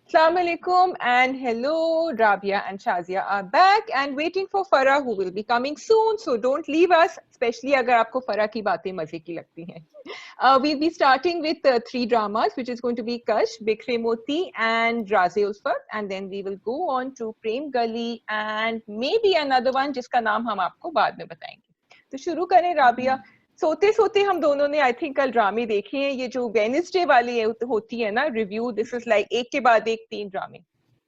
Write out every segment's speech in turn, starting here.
Assalamu alaikum and hello, Rabia and Shazia are back and waiting for Farah who will be coming soon. So don't leave us, especially अगर आपको फरा की बातें मजे की लगती हैं. We'll be starting with three dramas, which is going to be Kash, Bikhre Moti and Raze Ulfat, and then we will go on to Prem Gali and maybe another one जिसका नाम हम आपको बाद में बताएंगे. तो शुरू करें राबिया. सोते सोते हम दोनों ने आई थिंक कल ड्रामे देखे हैं. ये जो वेडनेसडे वाली होती है ना रिव्यू, दिस इज लाइक एक के बाद एक 3 ड्रामे.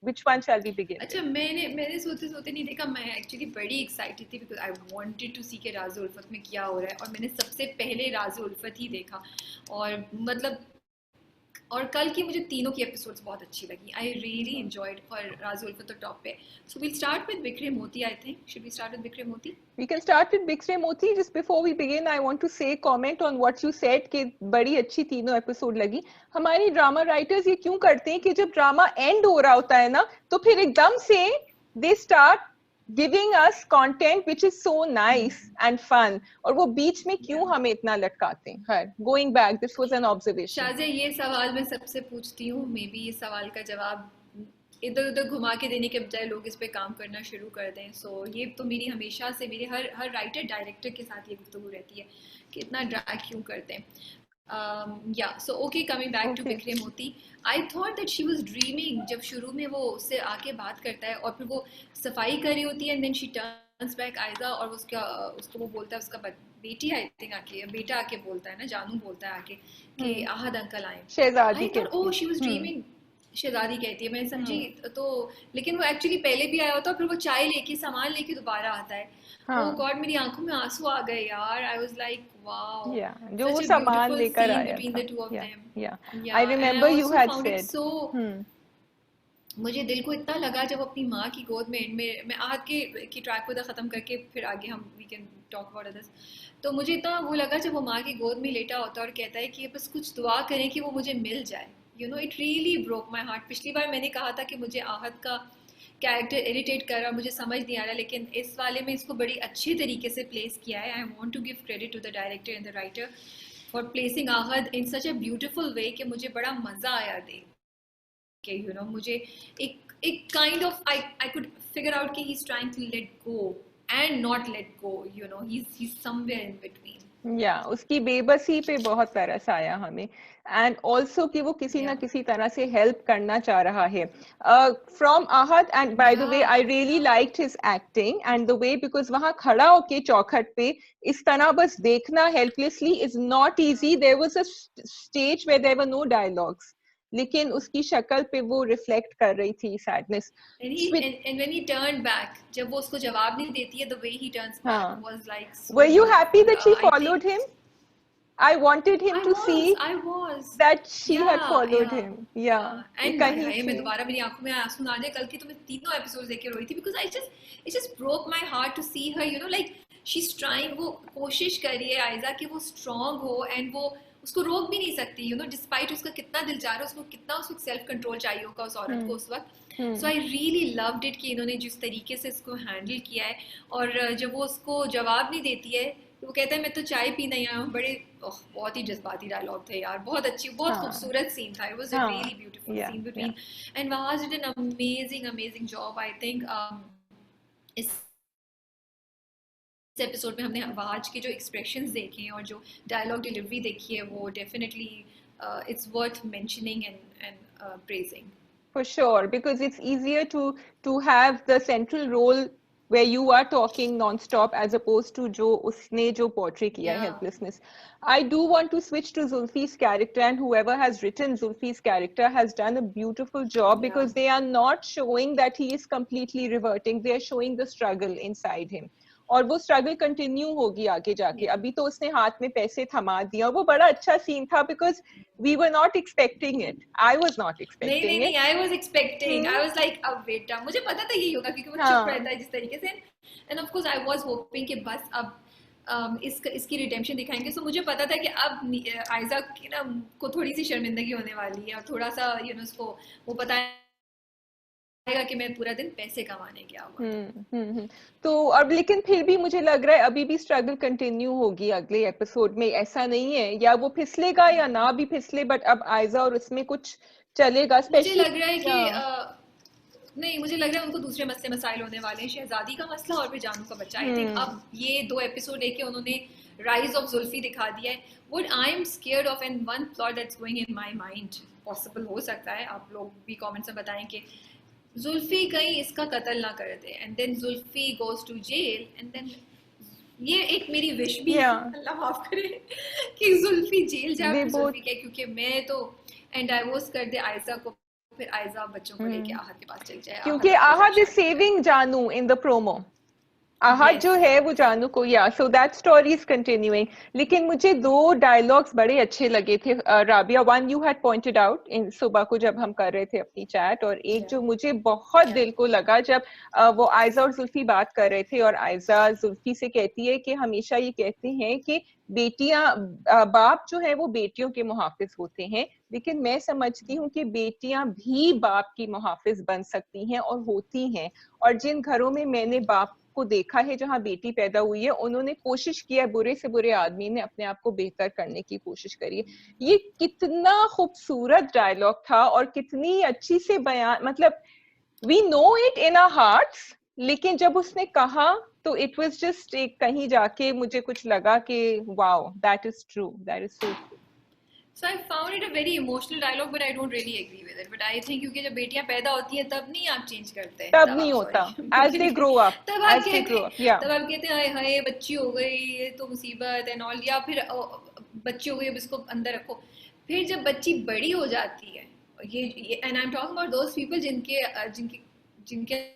Which one shall we begin? अच्छा, मैंने सोते सोते नहीं देखा. मैं एक्चुअली बड़ी एक्साइटेड थी बिकॉज आई वांटेड टू सी के राज उल्फत में क्या हो रहा है, और मैंने सबसे पहले राज उल्फत ही देखा. और मतलब और कल की मुझे तीनों की एपिसोड्स बहुत अच्छी लगी. आई रियली एंजॉयड. और राज उल्फत तो टॉप पे. So we'll start with Bikhre Moti. I think should we start with Bikhre Moti? We can start with Bikhre Moti. Just before we begin, I want to say comment on what you said कि बड़ी अच्छी तीनों episode लगी. हमारी drama writers ये क्यों करते हैं कि जब ड्रामा एंड हो रहा होता है ना तो फिर एकदम से they start giving us content which is so nice and fun, और वो बीच में क्यों हमें इतना लटकाते हैं. हर going back, this was an observation. Shazia, ये सवाल मैं सबसे पूछती हूँ. मे बी ये सवाल का जवाब इधर उधर घुमा के देने के बजाय लोग इस पे काम करना शुरू कर दें. सो ये तो मेरी हमेशा से मेरे हर राइटर डायरेक्टर के साथ ये गुफ्तगू रहती है कि इतना ड्रैग क्यों करते हैं. So okay, coming back to Bikhre Moti. I thought that she was dreaming. जब शुरू में वो उससे आके बात करता है और फिर वो सफाई करी होती है, and then she turns back Aiza, और उसको वो बोलता है, उसका बेटी आई थिंक आके बेटा आके बोलता है ना, जानू बोलता है आके कि आहद अंकल आए. शहजादी I thought oh she was dreaming. शहजादी कहती है, मैंने समझी. तो लेकिन वो एक्चुअली पहले भी आया होता है, फिर वो चाय लेके सामान लेके दोबारा आता है. ओह गॉड, मेरी आंखों में आंसू आ गए यार. आई वाज लाइक वाओ, जो वो सामान लेकर आया between the two of them. I remember you had said. So मुझे दिल को इतना लगा जब अपनी माँ की गोद में एंड में मैं आहद की ट्रैक को ख़त्म करके फिर आगे हम we can talk about others. तो मुझे इतना वो लगा जब वो माँ की गोद में लेटा होता है और कहता है कि बस कुछ दुआ करें कि वो मुझे मिल जाए. You know, it really broke my heart. पिछली बार मैंने कहा था कि मुझे आहद का कैरेक्टर इरिटेट कर रहा, मुझे समझ नहीं आ रहा, लेकिन इस वाले में इसको बड़ी अच्छे तरीके से प्लेस किया है. I want to give credit to the director and the writer for placing Ahad in such a beautiful way कि मुझे बड़ा मज़ा आया देख के. यू नो, मुझे एक kind of I could figure out कि he is trying to let go and not let go. You know, he is somewhere in between. उसकी बेबसी पे बहुत तरस आया हमें, एंड ऑल्सो कि वो किसी ना किसी तरह से हेल्प करना चाह रहा है from Ahad. And by the way I really liked his acting and the way, because वहां खड़ा होके चौखट पे इस तरह बस देखना helplessly is not easy. There was a stage where there were no dialogues, लेकिन उसकी शक्ल पे वो रिफ्लेक्ट कर रही थी sadness. And when he turned back, जब वो उसको जवाब नहीं देती है, the way he turns back was like so. Were you happy that she followed him? I wanted him to see that she had followed him. And मैं दोबारा मेरी आंखों में आंसू आ जाए. कल की तो मैं तीनों एपिसोड देख के रोई थी because it just broke my heart to see her. You know, like she's trying. वो कोशिश कर रही है आयजा कि वो strong हो, and वो उसको रोक भी नहीं सकती. यू नो, डिस्पाइट उसका कितना दिल चाह रहा है, उसको कितना उसको सेल्फ कंट्रोल चाहिए होगा उस औरत को उस वक्त. सो आई रियली लव्ड इट कि इन्होंने जिस तरीके से इसको हैंडल किया है. और जब वो उसको जवाब नहीं देती है तो वो कहता है मैं तो चाय पी नहीं आया हूँ. बड़े बहुत ही जज्बाती डायलॉग थे यार. बहुत अच्छी, बहुत खूबसूरत सीन था. It was a really beautiful scene between, and Wahaj did an amazing job. I think इस एपिसोड में हमने वहाज के जो एक्सप्रेशंस देखे हैं और जो डायलॉग डिलीवरी देखी है, वो definitely it's worth mentioning and praising. For sure, because it's easier to have the central role where you are talking non-stop as opposed to जो उसने जो portray किया है helplessness. I do want to switch to Zulfi's character, and whoever has written Zulfi's character has done a beautiful job because they are not showing that he is completely reverting. They are showing the struggle inside him. और वो struggle continue होगी आगे जाके. अभी तो उसने हाथ में पैसे थमा दिया. वो बड़ा अच्छा सीन था because we were not expecting it. I was not expecting नहीं, I was expecting. I was like अब बेटा, मुझे पता था ये होगा क्योंकि वो चुप रहता है जिस तरीके से. End of course I was hopping कि बस अब इसकी रिडेम्पशन दिखाएंगे. सो मुझे पता था कि अब आयजा की ना को थोड़ी सी शर्मिंदगी होने वाली है, और थोड़ा सा यू नो उसको वो पता कि मैं पूरा दिन पैसे कमाने गया हुआ. तो अब लेकिन फिर भी मुझे लग रहा है अभी भी स्ट्रगल कंटिन्यू होगी अगले एपिसोड में. ऐसा नहीं है, या वो फिसलेगा या ना भी फिसले, बट अब आयजा और उसमें कुछ चलेगा, मुझे स्पेशली लग रहा है कि नहीं, मुझे लग रहा है उनको दूसरे मसले मसाइल होने वाले हैं, शहजादी का मसला और फिर जानू का बच्चा। आई थिंक अब ये 2 एपिसोड लेके उन्होंने राइज ऑफ जुल्फी दिखा दिया है। What I am scared of and one plot that's going in my mind, possible हो सकता है, आप लोग भी कमेंट्स में बताएं कि जुल्फी कहीं इसका कत्ल ना कर दे and then Zulfi goes to jail and then, ये एक मेरी विश भी है, अल्लाह माफ करे, कि जुल्फी जेल जाए फिर जुल्फी क्या, क्योंकि मैं तो एंड डाइवोर्स कर दे आयजा को, फिर आयजा बच्चों को लेके आहत के पास चल जाए, क्योंकि आहत इज सेविंग जानू इन द प्रोमो। आहत जो है वो जानू को, या so that story is continuing. लेकिन मुझे 2 डायलॉग्स बड़े अच्छे लगे थे Rabia. One you had pointed out in सुबह को जब हम कर रहे थे अपनी चैट, और एक जो मुझे बहुत दिल को लगा जब वो आयजा और जुल्फी बात कर रहे थे और आयजा जुल्फी से कहती है कि हमेशा ये कहते हैं कि बेटियां, बाप जो है वो बेटियों के मुहाफिज होते हैं, लेकिन मैं समझती हूँ कि बेटियां भी बाप की मुहाफिज बन सकती हैं और होती हैं। और जिन घरों में मैंने बाप को देखा है जहां बेटी पैदा हुई है, उन्होंने कोशिश किया, बुरे से बुरे आदमी ने अपने आप को बेहतर करने की कोशिश करी है। ये कितना खूबसूरत डायलॉग था और कितनी अच्छी से बयान, मतलब we know it in our hearts, लेकिन जब उसने कहा तो इट वाज जस्ट एक कहीं जाके मुझे कुछ लगा कि wow, that is true, that is so true. So I found it a very emotional dialogue, but I don't really agree with it. But I think क्योंकि जब बेटियां पैदा होती हैं तब नहीं आप चेंज करते हैं, तब नहीं होता, as they grow up, तब आप as they कहते grow हैं, up, yeah, तब आप कहते हैं हाय हाय बच्ची हो गई, ये तो मुसीबत एंड ऑल, या फिर बच्ची हो गई अब इसको अंदर रखो। फिर जब बच्ची बड़ी हो जाती है, ये and I am talking about those people जिनके जिनके जिनके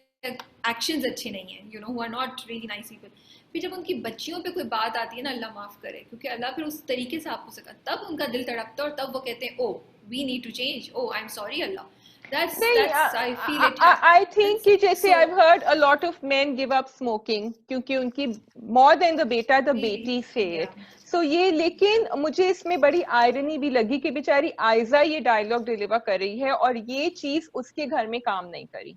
एक्शंस अच्छे नहीं हैं, you know, who are not really nice people, फिर जब उनकी बच्चियों पे कोई बात आती है ना, अल्लाह माफ करे, क्योंकि अल्लाह फिर उस तरीके से आपको सिखा, तब उनका दिल तड़पता है और तब वो कहते हैं oh we need to change, oh I am sorry Allah. That's I feel it. I think कि जैसे I've heard a lot of men give up smoking क्योंकि उनकी more than the बेटा the बेटी say it. So ये, लेकिन मुझे इसमें बड़ी आयरनी भी लगी कि बेचारी आयजा ये डायलॉग डिलीवर कर रही है और ये चीज उसके घर में काम नहीं करी।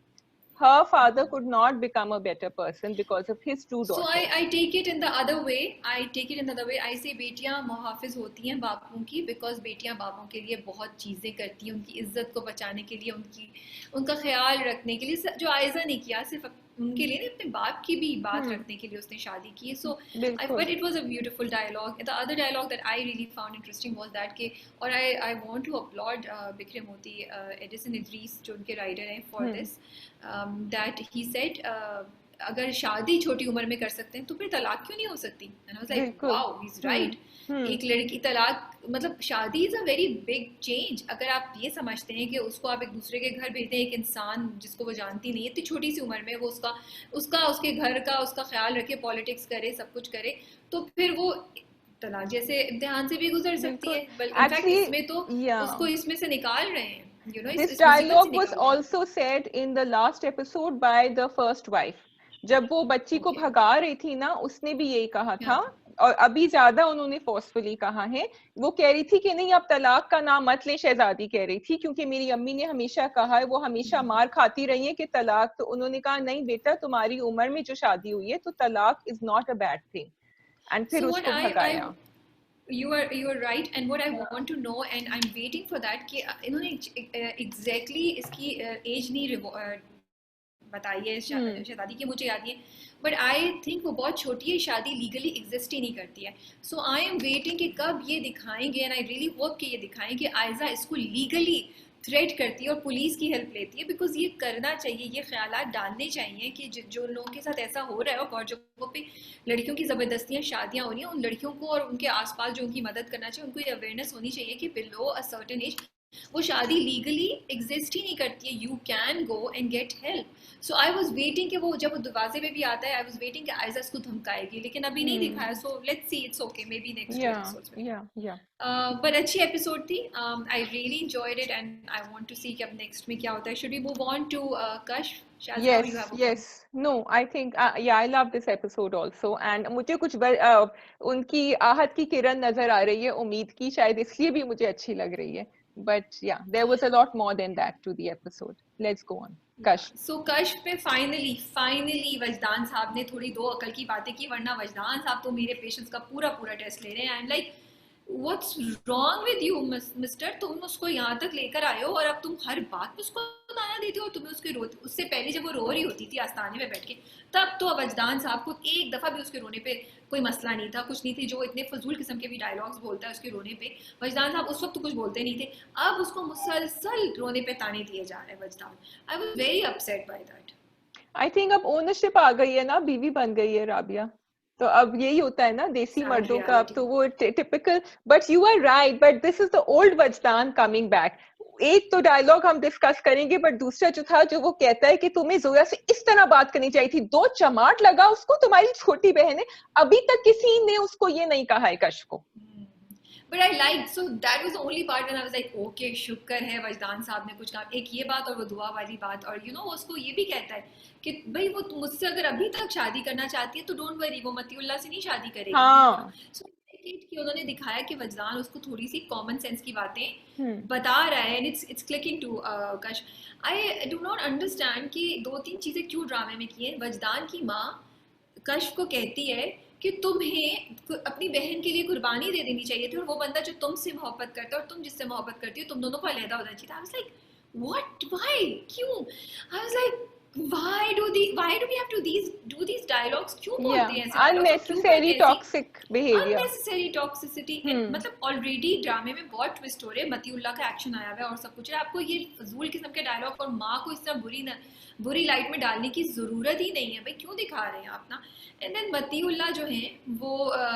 Her father could not become a better person because of his 2 daughters. So I take it in the other way. I take it in the other way. I say बेटियां मुहाफिज होती हैं बापों की, because बेटियां बापों के लिए बहुत चीज़ें करती हैं, उनकी इज्जत को बचाने के लिए, उनका ख्याल रखने के लिए, जो आयजा ने किया सिर्फ उनके लिए नहीं, अपने बाप की भी बात रखने के लिए उसने शादी की। सो but it was a beautiful dialogue. The other dialogue that I really found interesting was that कि, और I want to applaud बिक्रे मोती, एडिसन इद्रीस जो उनके राइटर हैं for this, that he said अगर शादी छोटी उम्र में कर सकते हैं तो फिर तलाक क्यों नहीं हो सकती? And I was like wow, he's right. एक लड़की तलाक, मतलब शादी is a very big change. अगर आप ये समझते हैं कि उसको आप एक दूसरे के घर भेजते हैं, एक इंसान जिसको वो जानती नहीं है, इतनी छोटी सी उम्र में वो उसके घर का उसका ख्याल रखे, पॉलिटिक्स करे, सब कुछ करे, तो फिर वो तलाक जैसे इम्तिहान से भी गुजर सकती है। बल्कि इनफैक्ट इसमें तो उसको इसमें से निकाल रहे हैं। You know, this dialogue was also said in the last episode by the first wife. जब वो बच्ची को भगा रही थी ना, उसने भी यही कहा था, और अभी ज्यादा उन्होंने फोर्सफुली कहा है। वो कह रही थी कि नहीं, अब तलाक का नाम मत ले, शहजादी कह रही थी, क्योंकि मेरी अम्मी ने हमेशा कहा है, वो हमेशा मार खाती रही है कि तलाक, तो उन्होंने कहा नहीं बेटा, तुम्हारी उम्र में जो शादी हुई है तो तलाक is not a bad thing, and फिर उसको भगाया। You are right, and what I want to know, and I'm waiting for that, कि इन्होंने exactly इसकी एज नहीं बताई है शहजादी की, मुझे याद नहीं है, बट आई थिंक वो बहुत छोटी है, शादी लीगली एग्जिस्ट ही नहीं करती है। सो आई एम वेटिंग कि कब ये दिखाएंगे, एंड आई रियली होप कि ये दिखाएं कि आयजा इसको लीगली थ्रेट करती है और पुलिस की हेल्प लेती है, बिकॉज ये करना चाहिए, ये ख्यालात डालने चाहिए कि जो लोगों के साथ ऐसा हो रहा है और बहुत जगहों पे लड़कियों की ज़बरदस्तियाँ शादियाँ हो रही हैं, उन लड़कियों को और उनके आसपास जो उनकी मदद करना चाहिए, उनको ये अवेयरनेस होनी चाहिए कि बिलो अ सर्टेन एज वो शादी लीगली एग्जिस्ट ही नहीं करती है, you can go and get help. So I was waiting कि वो जब वो दरवाजे पे भी आता है, आई वाज वेटिंग कि आयजा इसको धमकाएगी, लेकिन अभी नहीं दिखाया। So let's see, it's okay, maybe next episodes में। बट अच्छी एपिसोड थी, I really enjoyed it, and I want to see कि अब नेक्स्ट में क्या होता है। Should we move on to Kashf? Yes. No, I think yeah, I love this episode also, and मुझे कुछ उनकी आहत की किरण नजर आ रही है, उम्मीद की, शायद इसलिए भी मुझे अच्छी लग रही है। But yeah, there was a lot more than that to the episode. Let's go on. Kashf. So कश्फ पे फाइनली वजदान साहब ने थोड़ी 2 अकल की बातें की, वरना वजदान साहब तो मेरे पेशेंस का पूरा टेस्ट ले रहे हैं, and like what's wrong with you mister, तुम उसको यहाँ तक लेकर आए हो और अब तुम हर बात में उसको ताना देते हो। तुम्हें उसके रो, उससे पहले जब वो रो रही होती थी आस्थाने में बैठ के, तब तो वजदान साहब को एक दफा भी उसके रोने पे कोई मसला नहीं था, कुछ नहीं थी। जो इतने फजूल किस्म के भी डायलॉग्स बोलता है उसके रोने पे, वजदान साहब उस वक्त तो कुछ बोलते नहीं थे। अब उसको मुसलसल रोने पे ताने दिए जा रहे हैं Wajdan. I was very upset by that. I think अब ओनरशिप आ गई है ना, बीवी बन गई है राबिया, तो अब यही होता है ना देसी सैड मर्दों का, अब रियलिटी। तो वो typical. But you are right, but this is the old Wajdan coming back. एक तो डायलॉग हम डिस्कस करेंगे, बट दूसरा जो था, जो वो कहता है कि तुम्हें जोया से इस तरह बात करनी चाहिए थी, दो चमाट लगा उसको, तुम्हारी छोटी बहन है। अभी तक किसी ने उसको ये नहीं कहा है कश को। But I like, so that was the only part when I was like okay शुक्र है वजदान साहब ने कुछ काम, एक ये बात और वो दुआ वाली बात। और यू नो उसको ये भी कहता है कि भाई वो मुझसे अगर अभी तक शादी करना चाहती है तो डोंट वरी, वो मतीउल्लाह से नहीं शादी करेगी, यू नो। हाँ। सो कि उन्होंने दिखाया कि वजदान उसको थोड़ी सी कॉमन सेंस की बातें हम्म। बता रहा है, एंड इट्स क्लिकिंग टू कश। आई डू नॉट अंडरस्टैंड कि दो तीन चीजें क्यों ड्रामे में की हैं। वजदान की माँ कश को कहती है कि तुम्हें अपनी बहन के लिए कुर्बानी दे देनी चाहिए थी, और वो बंदा जो तुमसे मोहब्बत करता है और तुम जिससे मोहब्बत करती हो, तुम दोनों को अलहदा हो जाना चाहिए था। I was like what, why, क्यों? I was like why do we have to do these dialogues, क्यों या बोलते हैं ऐसे डायलॉग्स और क्यों अननेसेसरी करते हैं ऐसी toxic behaviour. Unnecessary toxicity. Hmm. मतलब ऑलरेडी ड्रामे में बहुत ट्विस्ट हो रहे हैं, मतीउल्लाह का एक्शन आया हुआ है और सब कुछ है, आपको ये फजूल किस्म के डायलॉग और माँ को इस तरह बुरी लाइट में डालने की जरूरत ही नहीं है भाई, क्यों दिखा रहे हैं आप ना। एंड देन मतीउल्लाह जो है वो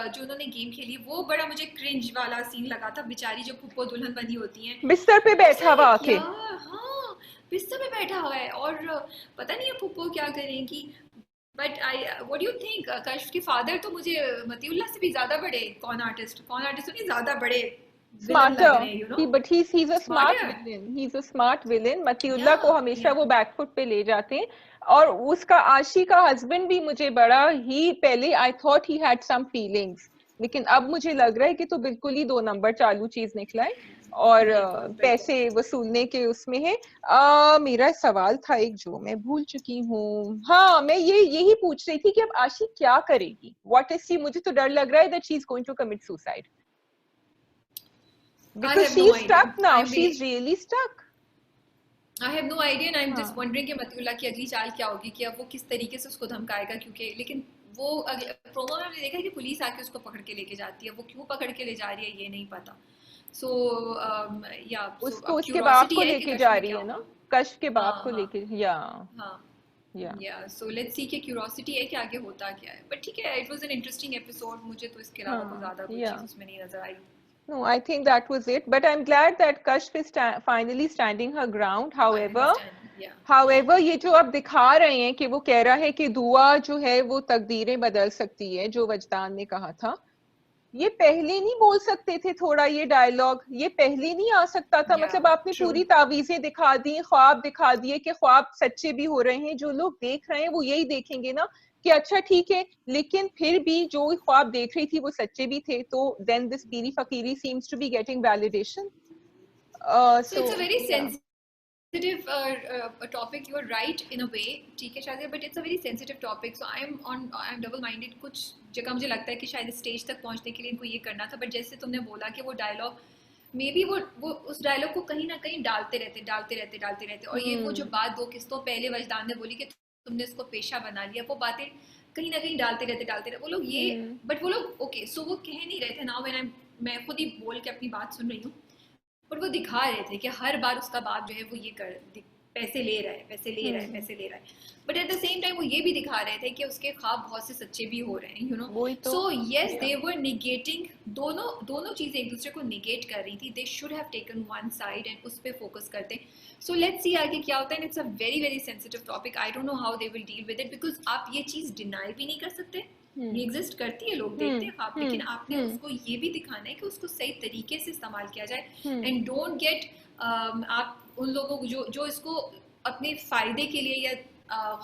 जो उन्होंने गेम खेली वो बड़ा मुझे क्रिंज वाला सीन लगा था। बेचारी जो पुप्पो दुल्हन बनी होती हैं, बिस्तर पे बैठा हुआ आके। यार हाँ बिस्तर पे बैठा हुआ है और पता नहीं है पुप्पो क्या करेंगी। But I what do you think, कश के फादर तो मुझे मतीउल्लाह से भी ज्यादा बड़े कौन आर्टिस्ट तो नहीं, ज्यादा बड़े विलन लग स्मार्टर रहे हैं, you he, know. But he's a smart smarter, villain, he's a smart villain। Matiullah को या हमेशा वो बैकफुट पे ले जाते हैं। और उसका आशी का हस्बैंड भी मुझे बड़ा ही, पहले I thought he had some feelings, लेकिन अब मुझे लग रहा है कि तो बिल्कुल ही दो नंबर चालू चीज निकला है, और बिल्कुल बिल्कुल। पैसे वसूलने के उसमें है। मेरा सवाल था एक जो मैं भूल चुकी हूँ। हाँ, मैं यही पूछ रही थी कि अब आशी क्या करेगी, व्हाट इज शी। मुझे तो डर लग रहा है that she is going to commit suicide, I because have no she's idea, stuck now, I am she's really stuck। I have no idea and I am just हाँ। Wondering कि मतीउल्लाह की अगली चाल क्या होगी, कि अब वो किस तरीके से उसको धमकाएगा। क्योंकि लेकिन वो अगले प्रोमो में हमने देखा है कि पुलिस आके उसको पकड़ के लेके जाती है, वो क्यों पकड़ के ले जा रही है ये नहीं पता। सो या सो उसको अब उसके बाप क्यूरोसिटी को है कि लेके कश जा में रही क्या है ना, होगा। कश के हाँ बाप को हाँ लेके। या हाँ या या सो लेट्स सी कि क्यूरोसिटी है कि आगे होता क्या है। बट ठीक है, it was an interesting episode, मुझे तो इसके अलावा कोई हाँ ज्यादा कोई या चीज उसमें नहीं नजर आई। no, I think that was it, but I'm glad that Kashf is finally standing her ground। Finally however stand, या however ये जो अब दिखा रहे हैं कि वो कह रहा है कि दुआ जो है वो तकदीरें बदल सकती है, जो वजदान ने कहा था, ये पहले नहीं बोल सकते थे थोड़ा, ये डायलॉग ये पहले नहीं आ सकता था। या मतलब आपने ट्रू। पूरी तावीजें दिखा दी, ख्वाब दिखा दिए कि ख्वाब सच्चे भी हो रहे हैं, जो लोग देख रहे हैं वो यही देखेंगे ना कि अच्छा ठीक है, लेकिन फिर भी जो ख्वाब देख रही थी वो सच्चे भी थे, तो देन दिस पीरी फकीरी seems to be getting validation. So so it's a very या sensitive topic. You are right in a way, ठीक है शायद, but it's a very sensitive topic. So I am double minded. कुछ जगह मुझे लगता है कि शायद स्टेज तक पहुंचने के लिए इनको ये करना था, but जैसे तुमने बोला कि वो डायलॉग मे बी वो उस डायलॉग को कहीं ना कहीं डालते रहते और ये वो जो बात दो किस्तों पहले वजदान ने बोली कि तुमने इसको पेशा बना लिया, वो बातें कहीं ना कहीं डालते रहते वो लोग ये। बट वो लोग ओके, सो वो कह नहीं रहे थे नाउ व्हेन मैं खुद ही बोल के अपनी बात सुन रही हूँ, पर वो दिखा रहे थे कि हर बार उसका बाप जो है वो ये पैसे ले रहा है। But at the same time वो ये भी दिखा रहे थे कि उसके ख्वाब बहुत से सच्चे भी हो रहे हैं, यू नो। वही तो। So yes they were negating, दोनों चीजें एक दूसरे को निगेट कर रही थी। They should have taken one side and उस पर फोकस करते। सो लेट्स सी आगे क्या होता है। It's a very very sensitive topic. I don't know how they will deal with it, because आप ये चीज डिनाई भी नहीं कर सकते, ये एग्जिस्ट करती है, लोग देखते हैं ख्वाब, लेकिन आपने उसको ये भी दिखाना है कि उसको सही तरीके से इस्तेमाल किया जाए। एंड डोंट गेट आप उन लोगों को जो इसको अपने फायदे के लिए या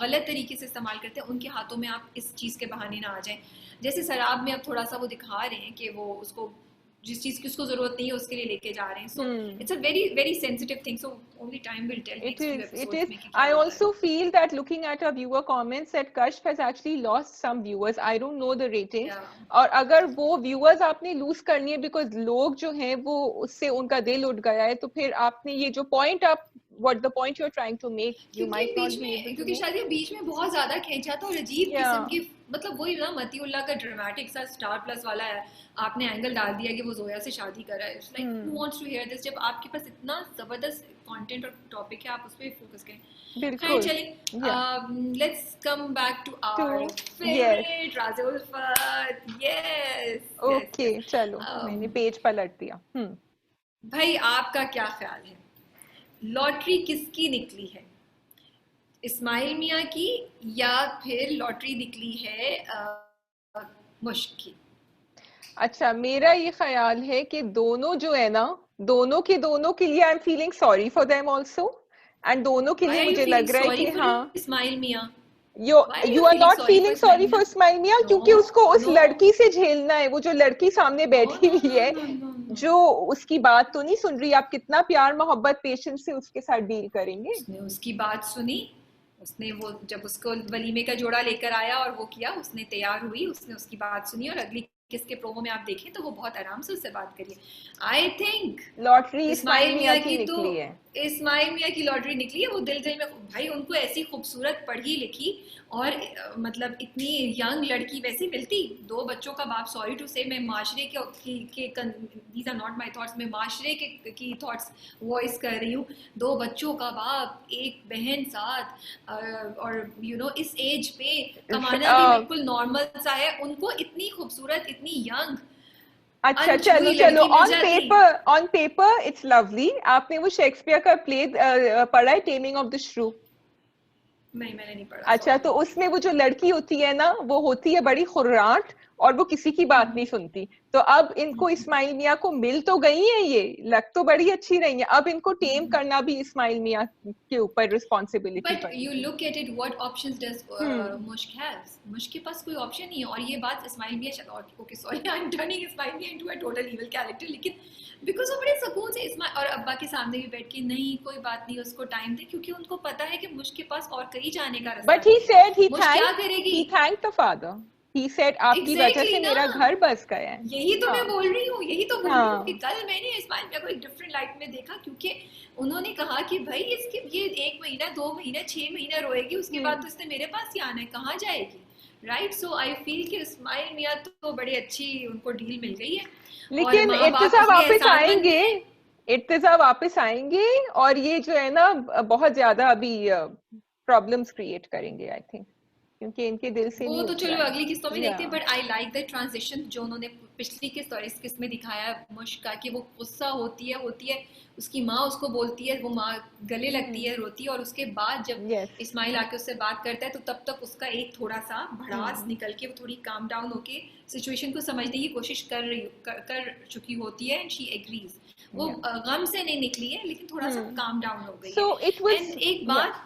गलत तरीके से इस्तेमाल करते हैं, उनके हाथों में आप इस चीज़ के बहाने ना आ जाएं। जैसे शराब में अब थोड़ा सा वो दिखा रहे हैं कि वो उसको जिस चीज की उसको जरूरत नहीं है उसके लिए लेके जा रहे हैं. So Hmm. It's a very very sensitive thing. So only time will tell It next few is. It episodes is. में कि क्या I होता है. also feel that looking at our viewer comments that Kashf has actually lost some viewers. I don't know the ratings. या और अगर वो viewers आपने lose करनी है because लोग जो हैं वो उससे उनका दिल उठ गया है, तो फिर आपने ये जो point आप what the point you're trying to make, you क्योंकि might beach not be able में to क्योंकि make. शायद ये बीच में बहुत ज्यादा खींचा था और अजीब किस्म Yeah. की, मतलब वही ना मतीउल्लाह का ड्रामेटिक सा स्टार प्लस वाला है, आपने एंगल डाल दिया कि वो जोया से शादी कर रहा है. It's like who Hmm. Wants to hear this, जब आपके पास इतना जबरदस्त कंटेंट और टॉपिक है, आप उस पे फोकस करें. खैर बिल्कुल. चलिए, Yeah. Let's come back to our To yes. Favourite Raaz Ulfat. Yes yes Okay. Yes. चलो मैंने पेज पलट दिया. भाई आपका क्या ख्याल है, लॉटरी किसकी निकली है, इस्माइल मियाँ की या फिर लॉटरी निकली है मुश्क की? अच्छा, मेरा ये ख्याल है कि दोनों जो है ना, दोनों के लिए I am feeling sorry for them also, and दोनों के Why लिए are you मुझे feeling लग रहा है sorry कि for हाँ, Ismail Mia? You Why are you you are feeling not sorry for feeling Ismail sorry Mia? For Ismail Mian, क्योंकि No, उसको उस no, लड़की से झेलना है, वो जो लड़की सामने no, बैठी no, हुई no, है, no, no, no. जो उसकी बात तो नहीं सुन रही, आप कितना प्यार मोहब्बत पेशेंस से उसके साथ डील करेंगे? उसने उसकी बात सुनी, उसने वो जब उसको वलीमे का जोड़ा लेकर आया और वो किया, उसने तैयार हुई, उसने उसकी बात सुनी, और अगली किसके प्रोमो में आप देखें तो वो बहुत आराम से उससे बात करिए. I think lottery Ismail Ismail Mian Mian की की तो निकली है. इस्माइल मियाँ की लॉटरी निकली है. वो दिल दिल में, भाई उनको ऐसी खूबसूरत पढ़ी लिखी और मतलब इतनी यंग लड़की वैसे मिलती, दो बच्चों का बाप, सॉरी टू से मैं माशरे के these are not my thoughts, मैं माशरे के की थॉट्स वॉइस कर रही हूँ. दो बच्चों का बाप, एक बहन साथ, और यू नो इस एज पे कमाना भी बिल्कुल नॉर्मल सा है. उनको इतनी खूबसूरत, इतनी यंग अच्छा, चलो अनछुई चलो, लड़की मिल जाती. On paper it's lovely. आपने वो शेक्सपियर का प्ले पढ़ा है, टेमिंग ऑफ द श्रू? नहीं, मैंने नहीं पढ़ा, अच्छा, सॉरी. तो उसमें वो जो लड़की होती है ना, वो होती है बड़ी खुर्राट और वो किसी की बात नहीं सुनती. तो अब इनको इस्माइल मियां को मिल तो गई है, ये लग तो बड़ी अच्छी रही है, अब इनको टेम करना भी इस्माइल मियां के ऊपर रिस्पॉन्सिबिलिटी बट पड़ी यू है. Look at it, what options does hmm. Mushk have. मुश्क के पास कोई ऑप्शन नहीं है. और ये बात Ismail Mian, okay sorry I am turning Ismail Mian into a total evil character, लेकिन बिकॉज वो बड़े सुकून से इस्माइल और अब्बा के सामने भी बैठ के, नहीं कोई बात नहीं, उसको टाइम दे, क्योंकि उनको पता है कि मुश्क के पास और कहीं जाने का रास्ता बट ही नहीं है. सेड मुश्क क्या करेगी? he thanked the father. He said आपकी वजह एग्जैक्टली से ना, मेरा घर बस गया है. यही तो मैं हाँ. बोल रही हूँ, यही तो बोल रही हूँ कि हाँ. कल मैंने इस्माइल मियां को एक डिफरेंट लाइट में देखा, क्योंकि उन्होंने कहा कि भाई इसके ये 1 महीना 2 महीना 6 महीना रोएगी, उसके बाद तो इसने मेरे पास ही आना है, कहाँ जाएगी, राइट? सो आई फील कि इस्माइल मियां तो बड़ी अच्छी उनको डील मिल गई है. और लेकिन माँ बाप इर्तिजा इसलिए वापस एहसानमंद आएंगे, हैं. इर्तिजा वापस आएंगे, और ये जो है ना बहुत ज्यादा अभी प्रॉब्लम्स क्रिएट करेंगे आई थिंक, क्योंकि इनके दिल से वो नहीं तो उठ चलो रहा अगली किस्तों में है. देखते या हैं, but I like the transition जो उन्होंने पिछली किस्त और इस किस्त में दिखाया मुश्क का, कि वो गुस्सा होती है, उसकी माँ उसको बोलती है, वो माँ गले लगती है, रोती है, और उसके बाद जब यस. इस्माइल आके उससे बात करता है तो तब तक उसका एक थोड़ा सा भड़ास निकल के वो थोड़ी काम डाउन होके सिचुएशन को समझने की कोशिश कर चुकी होती है, एंड शी एग्रीज. वो गम से नहीं निकली है, लेकिन थोड़ा सा काम डाउन हो गई सो इट है. वाज. एंड एक बात,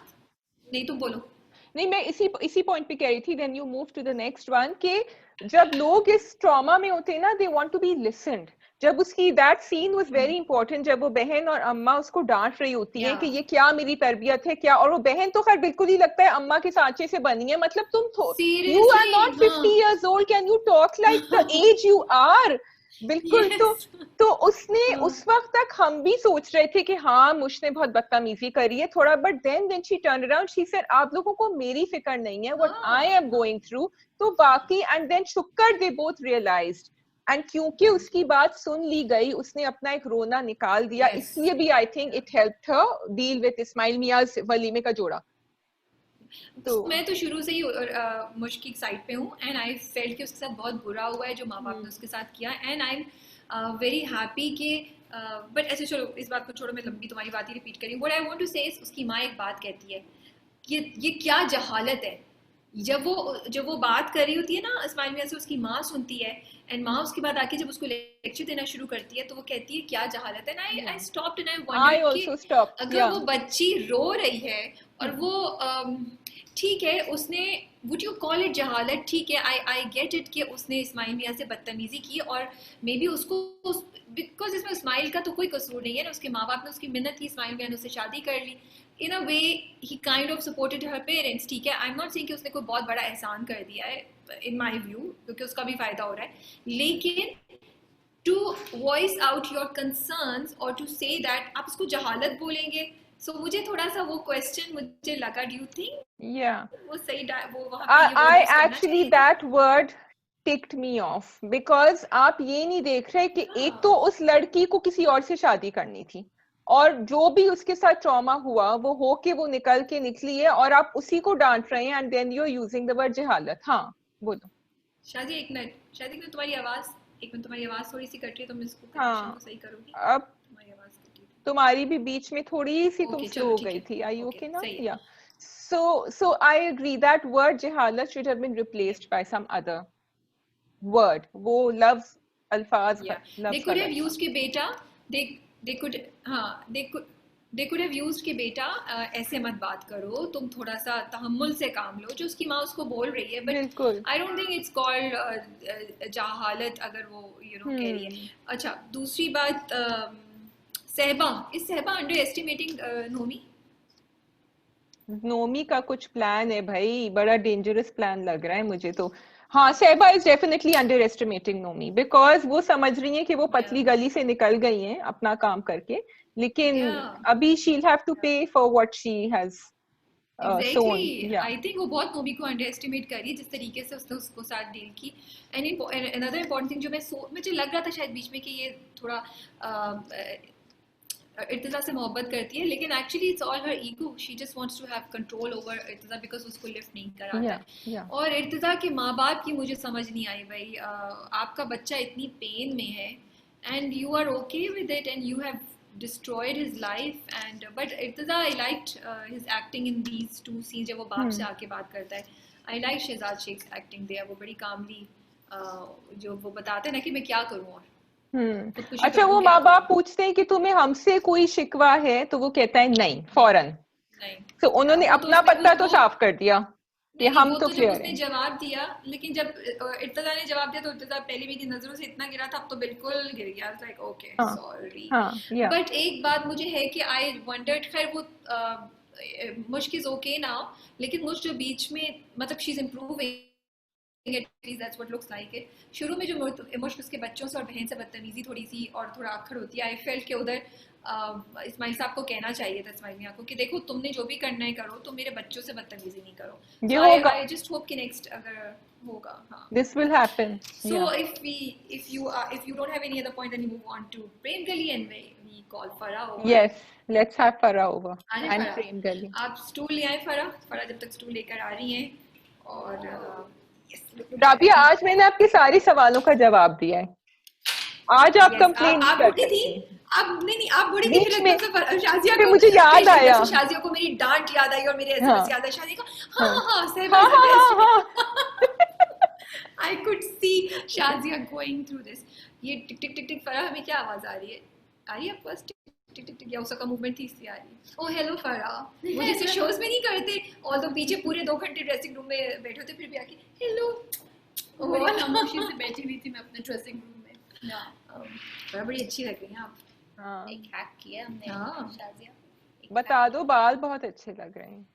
नहीं तुम बोलो. नहीं, मैं इसी पॉइंट पे कह रही थी, then you move to the next one, कि जब लोग इस ट्रॉमा में होते हैं ना, they want to be listened. जब उसकी that scene was very important, जब वो बहन और अम्मा उसको डांट रही होती है कि ये क्या मेरी तरबियत है क्या, और वो बहन तो खैर बिल्कुल ही लगता है अम्मा के सांचे से बनी है, मतलब तुम you are seriously, not 50 years old, can you talk like the age you are. बिल्कुल. यस. तो उसने उस वक्त तक हम भी सोच रहे थे कि हाँ मुझ ने बहुत बदतमीजी करी है थोड़ा, but then when she turn around she said आप लोगों को मेरी फिक्र नहीं है, what I am going through. तो बाकी एंड देन शुक्र दे बोथ रियलाइज्ड, एंड क्योंकि उसकी बात सुन ली गई, उसने अपना एक रोना निकाल दिया, Yes. इसलिए भी I think it helped her deal with Ismail Mian वलीमे का जोड़ा. तो मैं तो शुरू से ही मुश्क की साइड पे हूँ, एंड आई फेल्ट कि उसके साथ बहुत बुरा हुआ है जो माँ बाप ने उसके साथ किया, and I am very happy कि बट ऐसे चलो इस बात को छोड़ो, मैं लंबी तुम्हारी बात ही रिपीट करी. व्हाट आई वांट टू से इज, उसकी माँ एक बात कहती है, ये क्या जहालत है. जब वो बात कर रही होती है ना इस्माइल मियां से, उसकी माँ सुनती है, एंड माँ उसके बाद आके जब उसको लेक्चर देना शुरू करती है तो वो कहती है क्या जहालत है. I stopped and I wandered कि अगर वो बच्ची रो रही है और वो ठीक है, उसने वुड यू कॉल इट जहालत, ठीक है, आई गेट इट कि उसने इस्माइल मियां से बदतमीजी की, और मे बी उसको बिकॉज इसमें इस्माइल का तो कोई कसूर नहीं है ना, उसके माँ बाप ने उसकी मिन्नत की, इस्माइल मियां ने उससे शादी कर ली, in a way he kind of supported her parents, ठीक है, आई एम नॉट सेइंग कि उसने कोई बहुत बड़ा एहसान कर दिया है इन माई व्यू, क्योंकि उसका भी फायदा हो रहा है, लेकिन to voice out your concerns or to say that आप इसको जहालत बोलेंगे, so मुझे थोड़ा सा वो क्वेश्चन मुझे लगा, do you think Yeah. वो सही वो वहाँ पे ये I यूज करना actually चाहिए था? that word ticked me off because आप ये नहीं देख रहे कि एक तो उस लड़की को किसी और से शादी करनी थी, और जो भी उसके साथ ट्रॉमा हुआ वो हो के वो निकल के निकली है, और आप उसी को डांट रहे हैं, and then you are using the word जहालत. हाँ बोलो. शादी एक मिनट, शादी में तुम्हारी आवाज, एक मिनट, तुम्हारी आवाज थोड़ी सी कट रही है, तुम इसको कनेक्शन हाँ को सही करोगी? अब तुम्हारी आवाज कट रही तुम्हारी भी बीच में थोड़ी सी तुम ओके स्लो चलो हो ठीक गई है, थी. Are you okay okay now? सही है। Yeah. So I agree that word jahalat should have been replaced by some other word. वो लफ्ज अल्फाज Yeah, they लफ्ज could have गलत था. used कि बेटा, they could, हाँ they could have used कि बेटा ऐसे मत बात करो, तुम थोड़ा सा तहम्मुल से काम लो, जो उसकी माँ उसको बोल रही है, बट बिल्कुल. I don't think it's called जहालत अगर वो कह रही है। अच्छा, दूसरी बात, Sehba, is Sehba underestimating Nomi? Nomi का कुछ प्लान है भाई, बड़ा डेंजरस प्लान लग रहा है मुझे तो. हाँ, Sehba is definitely underestimating Nomi because वो समझ रही है कि वो पतली गली से निकल गई हैं अपना काम करके, लेकिन अभी she will have to pay for what she has sown. Exactly, I think वो बहुत नोमी को अंडर एस्टिमेट करी जिस तरीके से उसने उसको साथ डील की। एंड अनदर इम्पोर्टेंट थिंग जो मुझे लग रहा था शायद बीच में कि ये थोड़ा इर्तिजा से मोहब्बत करती है, लेकिन actually it's all her ego, she just wants to have control over Irtiza because उसको लिफ्ट नहीं कराता है। और इर्तिजा के माँ बाप की मुझे समझ नहीं आई भाई, आपका बच्चा इतनी पेन में है and you are okay with it and you have destroyed his life, and but Irtaza, I liked his acting in these two scenes जब वो बाप से आके बात करता है, I like Shahzad Sheikh's acting there, वो बड़ी कामली जो वो बताते हैं ना कि मैं क्या करूँ और अच्छा, वो माँ बाप पूछते हैं कि तुम्हें हमसे कोई शिकवा है, तो वो कहता है नहीं, फौरन. तो उन्होंने अपना पत्ता तो साफ कर दिया कि हम तो क्लियर उसने जवाब दिया, लेकिन जब इर्तिजा ने जवाब दिया तो इर्तिजा पहली मेरी नजरों से इतना गिरा था, अब तो बिल्कुल गिर गया, लाइक ओके सॉरी. बट एक बात मुझे है कि आई वंडर्ड, खैर वो मुश्क इज ओके नाउ, लेकिन मुझ जो बीच में मतलब she is improving, at least that's what looks like it. शुरू में जो मुश्क उसके बच्चों से और बहन से बदतमीजी थोड़ी सी और थोड़ा अक्खड़ होती है, आई फेल्ट कि उधर इस्माइल साहब को कहना चाहिए था, इस्माइल मियां को, कि देखो तुमने जो भी करना है करो, तो मेरे बच्चों से बदतमीजी नहीं करो. So I just hope कि next अगर होगा, हाँ, this will happen. So if you don't have any other point, then we move on to Prem Gali and we call Farah over. Yes, let's have Farah over and Prem Gali. आप stool ले आए फरा जब तक stool लेकर आ रही हैं. और राबिया, आज मैंने आपके सारे सवालों का जवाब दिया है. आज आप कंप्लेन नहीं कर सकती. अब नहीं, आप बड़ी थी, फिर शाजिया को मुझे याद आया, शाजिया को मेरी डांट याद आई और मेरे एसएमएस याद आया, शाजिया को हाँ I could see Shazia going through this. ये टिक टिक टिक टिक फरा, हमें क्या आवाज आ रही है आपको? टिक टिक टिक, या उसका मूवमेंट थी इसलिए आ रही है. ओह हेलो फरा, वो जैसे शोज में नहीं करते, और तो पीछे पूरे 2 घंटे ड्रेसिंग रूम में बैठे होते, फिर भी आके हेलो. बड़ी खामोशी से बैठी हुई थी मैं अपने ड्रेसिंग रूम में. बड़ी अच्छी लग रही हैं आप. एक हैक किया हमने. शाजिया बता दो, बाल बहुत अच्छे लग रहे हैं.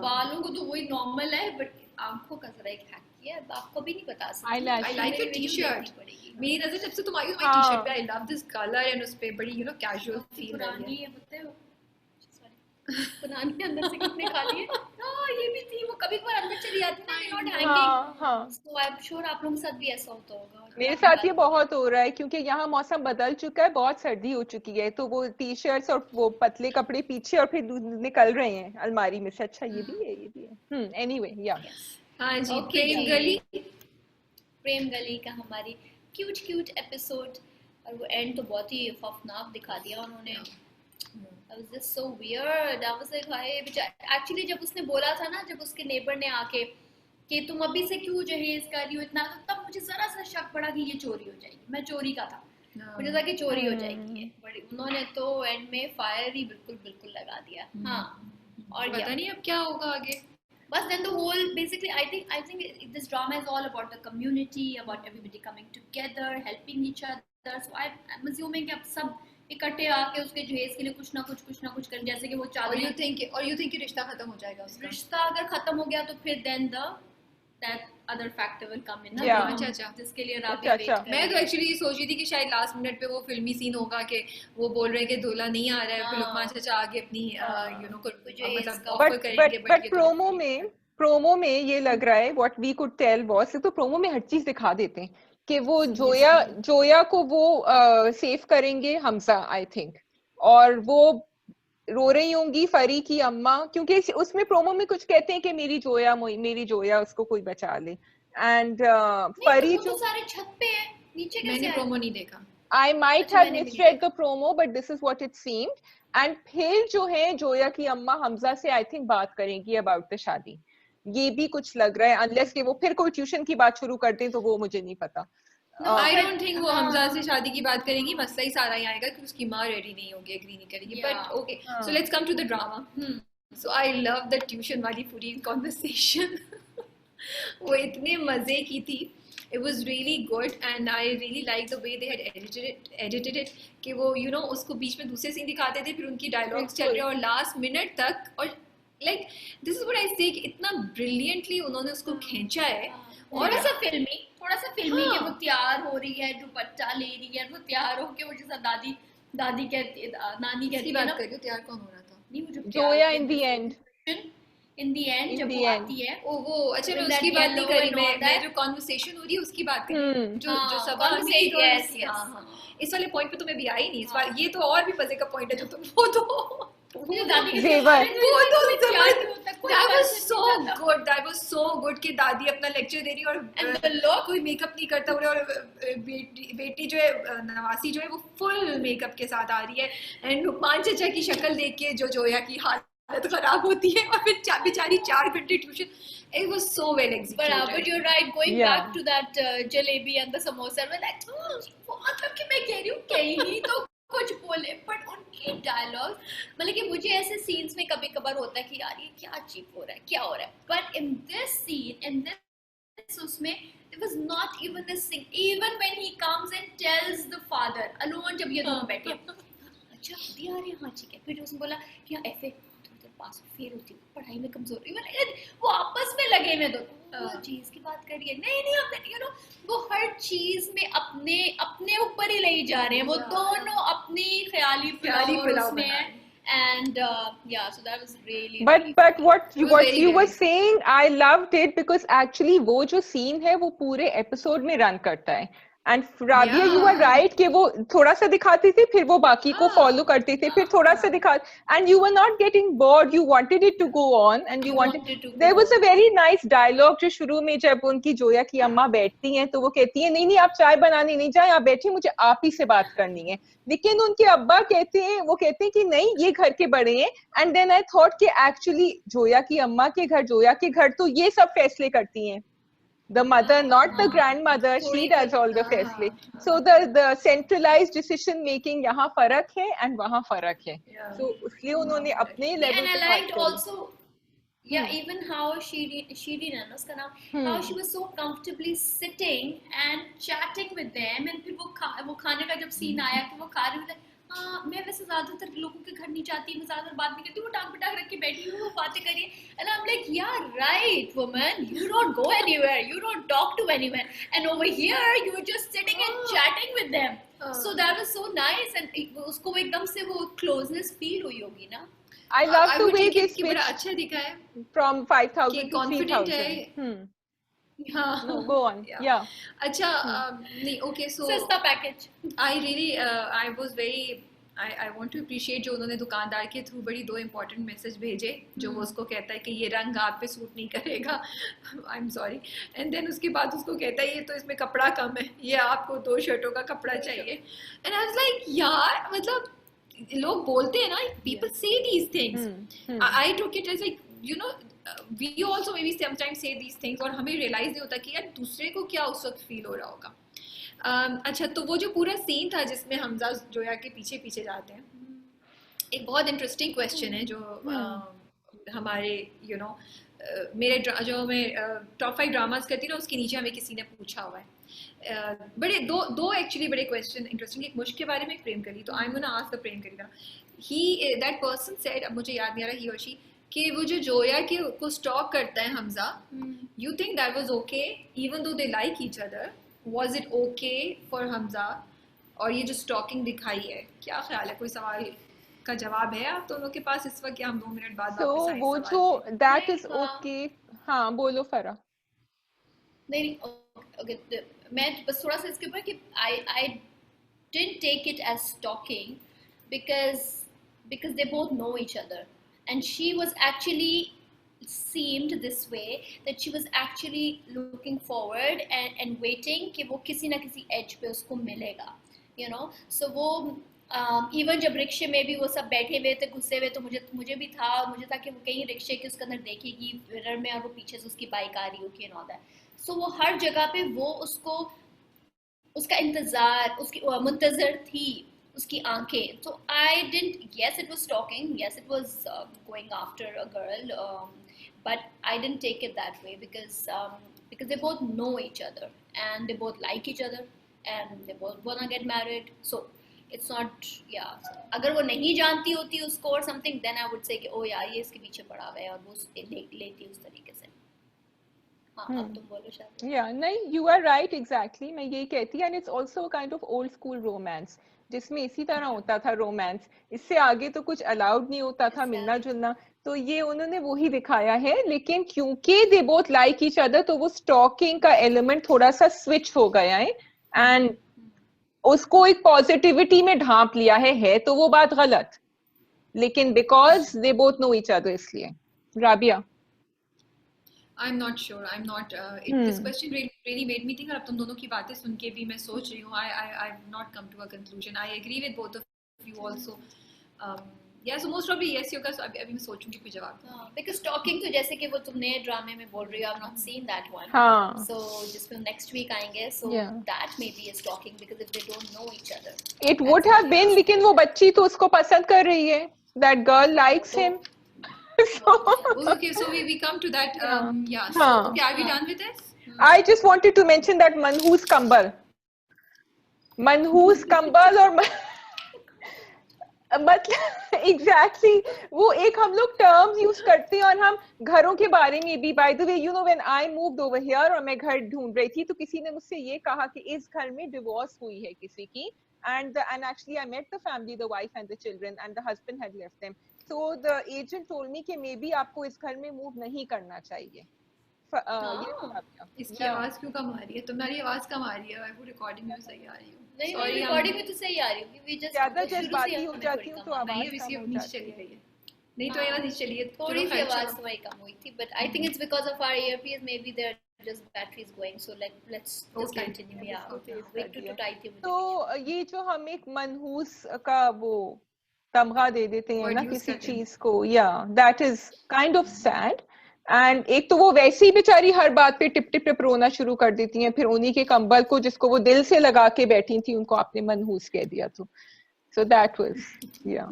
बालों को तो वही नॉर्मल है, बट आंखों का जरा एक हैक किया, आपको भी नहीं बता सकती. I like your t-shirt. मेरी नजर जब से तुम आई हो मेरी टी-शर्ट पे, I love this color and उस पे बड़ी कैजुअल फील पुरानी है, पता है? पुरानी अंदर से कितने खाली है. हाँ, ये भी थी, वो कभी-कभार अंदर चली आती है, not hanging. So I'm sure आप लोगों के साथ भी ऐसा होता होगा. मेरे साथ ये बहुत हो रहा है क्योंकि यहाँ मौसम बदल चुका है, बहुत सर्दी हो चुकी है, तो वो टी शर्ट्स और वो पतले कपड़े पीछे और फिर निकल रहे हैं अलमारी में से. अच्छा, ये भी है. एनीवे, या हाँ जी, प्रेम गली का हमारी क्यूट एपिसोड, और वो एंड तो बहुत ही खौफनाक दिखा दिया उन्होंने. I was just so weird. I was like, actually जब उसने बोला था ना, जब उसके नेबर ने आके कि तुम अभी से क्यों जहेज कर रही हो इतना, तब मुझे जरा सा शक पड़ा कि ये चोरी हो जाएगी. मैं चोरी का था, मुझे लगा कि चोरी हो जाएगी, बट उन्होंने तो एंड में फायर ही बिल्कुल लगा दिया. हाँ, और पता yeah, नहीं अब क्या होगा आगे. but then the whole basically I think this drama is all about the community, about everybody coming together, helping each other. So I'm assuming कि अब सब इकट्ठे आके उसके जहेज के लिए कुछ ना कुछ करें, जैसे कि वो और चाहते यू हैं. थिंक कि रिश्ता खत्म हो जाएगा उसका? रिश्ता अगर खत्म हो गया तो फिर then that other factor will come in. Yeah. अच्छा. जिसके लिए राबिया अच्छा. वेट कर मैं रही तो है. एक्चुअली सोच रही थी कि शायद लास्ट मिनट पे वो फिल्मी सीन होगा कि वो बोल रहे हैं कि दूल्हा नहीं आ रहा है, फिर लुकमान चाचा आगे अपनी मतलब ऑफर But करेंगे, but प्रोमो में ये लग रहा है what we could tell was तो प्रोमो में हर चीज दिखा देते हैं कि वो जोया को वो सेव करेंगे हमजा आई थिंक, और वो रो रही होंगी फरी की अम्मा, क्योंकि उसमें प्रोमो में कुछ कहते हैं कि मेरी जोया उसको कोई बचा ले. एंड फरी तो सारे छत पे है, नीचे कैसे मैंने आए? प्रोमो नहीं देखा. I might अच्छा, have मैंने भी misread the promo, but this is what it seemed. And फिर जो है जोया की अम्मा हमजा से आई थिंक बात करेंगी अबाउट द शादी. ये भी कुछ लग रहा है, अनलेस कि वो फिर कोई ट्यूशन की बात शुरू कर दें तो वो मुझे नहीं पता. आई डोंट थिंक वो हमजा से शादी की बात करेंगी, मसला ही सारा ही आएगा कि उसकी माँ रेडी नहीं होगी, एग्री नहीं करेगी. But okay, so let's come to the drama. So I love the tuition वाली पूरी कॉन्वर्सेशन. वो इतने मजे की थी. It was really good and I really liked the way they had edited it कि वो उसको बीच में दूसरे सीन दिखाते थे, फिर उनकी डायलॉग्स चल रहे और लास्ट मिनट तक, और like this is what I say कि इतना brilliantly उन्होंने उसको खींचा है. और थोड़ा सा फिल्मी कि वो तैयार हो रही है, दुपट्टा ले रही है, वो तैयार होके वो जैसा नानी कहती है बात ना. कर रही हो, तैयार कौन हो रहा था? नहीं, मुझे जोया in the end जब वो आती है, वो अच्छा, मैं उसकी बात नहीं करी, मैं जो कॉन्वर्सेशन हो रही है उसकी बात करी, जो सबा हमीद और इस वाले पॉइंट पे तो मैं भी आई नहीं इस बार. ये तो और भी मजे का पॉइंट है जो तुम वो तो that was so good कि दादी अपना लेक्चर दे रही और कोई मेकअप नहीं करता और बेटी जो है नवासी जो है वो फुल मेकअप के साथ आ रही है, एंड लुकमान चाचा की शक्ल देख के जो जोया की हालत खराब होती है, और फिर बेचारी 4 घंटे tuition. It was so well executed. But you're right, going back to that jalebi and the samosa, we're like, मतलब कि मैं कह रही हूँ कहीं तो कुछ बोले, बट उनकी डायलॉग, मतलब कि मुझे ऐसे सीन्स में कभी कभार होता है कि यार ये क्या अजीब हो रहा है, क्या हो रहा है, but in this scene, in this उसमें it was not even a sing, even when he comes and tells the father alone, जब ये दोनों बैठे, अच्छा खुद आ रहे हैं, हाँ ठीक है, फिर उसने बोला कि हाँ FA पास फेल होती हूँ, पढ़ाई में कमजोर, वो आपस में लगे में दोनों चीज की बात करिए, नहीं हमने वो हर चीज में अपने ऊपर ही ले जा रहे हैं, वो दोनों अपनी ख्याली पुलाव में है. And so that was really but what you were saying, I loved it because actually वो जो scene है वो पूरे episode में run करता है. And Rabia, you were right कि वो थोड़ा सा दिखाते थे, फिर वो बाकी को follow करते थे, फिर थोड़ा सा दिखा, and you were not getting bored, you wanted it to go on, and you wanted to there was a very nice dialogue जो शुरू में जब उनकी जोया की अम्मा बैठती हैं तो वो कहती है नहीं आप चाय बनाने नहीं जाए, आप बैठिए, मुझे आप ही से बात करनी है, लेकिन उनके अब्बा कहते हैं कि नहीं ये घर के बड़े हैं. And then I thought कि actually जोया की अम्मा के घर, जोया के घर तो ये सब फैसले करती हैं. The mother, not the grandmother, she does all the फैसले. So the centralized decision making यहाँ फर्क है and वहाँ फर्क है. So इसलिए उन्होंने अपने level and I liked also even how Shirin है ना उसका नाम, how she was so comfortably sitting and chatting with them, and फिर वो खाने का जब सीन आया कि वो खा रही थी, हाँ मैं वैसे ज्यादातर लोगों के घर नहीं जाती, मैं ज्यादातर बात नहीं करती, वो टांग पटांग रख के बैठी हुई, वो बातें करिए, and I'm like yeah right woman, you don't go anywhere, you don't talk to anyone, and over here you were just sitting and chatting with them. So that was so nice, and उसको एकदम से वो closeness feel हुई होगी ना. I love the way they switched बड़ा अच्छा दिखा है from 5,000 to 3,000. No, go on. Yeah. अच्छा नहीं okay, so सस्ता package. I was very I want to appreciate जो उन्होंने दुकानदार के थ्रू बड़ी 2 important मैसेज भेजे, जो वो उसको कहता है कि ये रंग आप पे सूट नहीं करेगा, I'm sorry, and then उसके बाद उसको कहता है ये तो इसमें कपड़ा कम है, ये आपको 2 शर्टों का कपड़ा चाहिए, and I was like यार मतलब लोग बोलते हैं ना, people say these things. I took it as like we also maybe sometimes say these things और हमें realize नहीं होता कि यार दूसरे को क्या उस वक्त फील हो रहा होगा. अच्छा, तो वो जो पूरा सीन था जिसमें हमजा जोया के पीछे पीछे जाते हैं, एक बहुत इंटरेस्टिंग क्वेश्चन है जो हमारे मेरे जो मैं टॉप 5 ड्रामास करती हूँ ना, उसके नीचे हमें किसी ने पूछा हुआ है। बड़े दो एक्चुअली बड़े क्वेश्चन इंटरेस्टिंग, एक मुश्क के बारे में, एक प्रेम करी। तो I am gonna ask the प्रेम करी ना, ही दैट पर्सन सेड, अब मुझे याद नहीं आ रहा ही और शी, कि वो जो जोया के को स्टॉक करता है Hamza, you think that was okay even though they like each other? Was it okay for Hamza? और ये जो स्टॉकिंग दिखाई है, क्या ख्याल है? कोई सवाल का जवाब है आप दोनों के पास इस वक्त, या हम 2 मिनट बाद वापस आए वो सवाल जो पे? दैट इज हाँ ओके, हाँ बोलो फरा। नहीं ओके, मैं बस थोड़ा सा इसके ऊपर कि आई didn't take it as stalking because they both know each other, and she was actually seemed this way that she was actually looking forward and waiting कि वो किसी ना किसी एज पे उसको मिलेगा, so वो इवन जब रिक्शे में भी वो सब बैठे हुए थे घुसे हुए, तो मुझे भी था, और मुझे था कि वो कहीं रिक्शे के उसके अंदर देखेगी मिरर में और वो पीछे से उसकी बाइक आ रही होगी एंड ऑल दैट। सो वो हर जगह पे वो उसको उसका इंतजार, उसकी मुंतजर थी उसकी आंखें। तो I didn't, yes it was stalking, yes it was going after a girl, but I didn't take it that way because they both know each other and they both like each other and they both wanna get married, so it's not, yeah, so, अगर वो नहीं जानती होती उसको और something, then I would say कि ओ यार ये इसके पीछे पड़ा हुआ है, और वो लेती उस तरीके से। हाँ अब तुम बोलो शायद। Yeah, नहीं, you are right exactly, मैं यही कहती, and it's also a kind of old school romance जिसमें इसी तरह होता था रोमांस, इससे आगे तो कुछ अलाउड नहीं होता था, मिलना जुलना। तो ये उन्होंने वही दिखाया है, लेकिन क्योंकि they both like each other, तो वो स्टॉकिंग का एलिमेंट थोड़ा सा स्विच हो गया है, एंड उसको एक पॉजिटिविटी में ढांप लिया है तो वो बात गलत, लेकिन because they both know each other इसलिए। Rabia? I'm not sure. I'm not. This question really made me think. और अब तुम दोनों की बातें सुन के भी मैं सोच रही हूँ. I've not come to a conclusion. I agree with both of you also. Yeah, so most probably yes होगा. So अभी मैं सोचूंगी कोई जवाब. Because talking तो जैसे कि वो तुमने ड्रामे में बोल रही हो, I've not seen that one. हाँ. So जिसमें next week आएंगे, so that may be a stalking because if they don't know each other. It would have been, लेकिन वो बच्ची तो उसको पसंद कर रही है. That girl likes him. So, okay, so we come to that. Yeah. So, okay, are we done with this? I just wanted to mention that manhooस कंबल और मतलब एग्जैक्टली वो एक हम लोग टर्म्स यूज करते हैं, और हम घरों के बारे में भी, bye the way you know when I moved over here और मैं घर ढूंढ रही थी, तो किसी ने मुझसे ये कहा कि इस घर में डिवोर्स हुई है किसी की, and actually I met the family, the wife and the children, and the husband had left them. So the agent told me कि मे बी आपको इस घर में मूव नहीं करना चाहिए। इसकी आवाज क्यों कम आ रही है? तुम्हारी आवाज कम आ रही है, वो रिकॉर्डिंग में सही आ रही है। नहीं, रिकॉर्डिंग में तो सही आ रही है, ज्यादा जज्बाती हो जाती हूँ तो आवाज नीचे चली गई है। नहीं तो आवाज नीचे चली है, थोड़ी सी आवाज तुम्हारी कम हुई थी, but I think it's because of our earpiece, maybe they're just batteries going, so let's just continue. Yeah, wait to type it. तो ये जो हम एक मनहूस का वो तमगा दे देते हैं ना किसी चीज को, या that is kind of sad. And एक तो वो वैसे ही बेचारी हर बात पे टिप टिप टिप रोना शुरू कर देती हैं, फिर उन्हीं के कंबल को जिसको वो दिल से लगा के बैठी थी उनको आपने मनहूस कह दिया, तो सो दैट वाज या।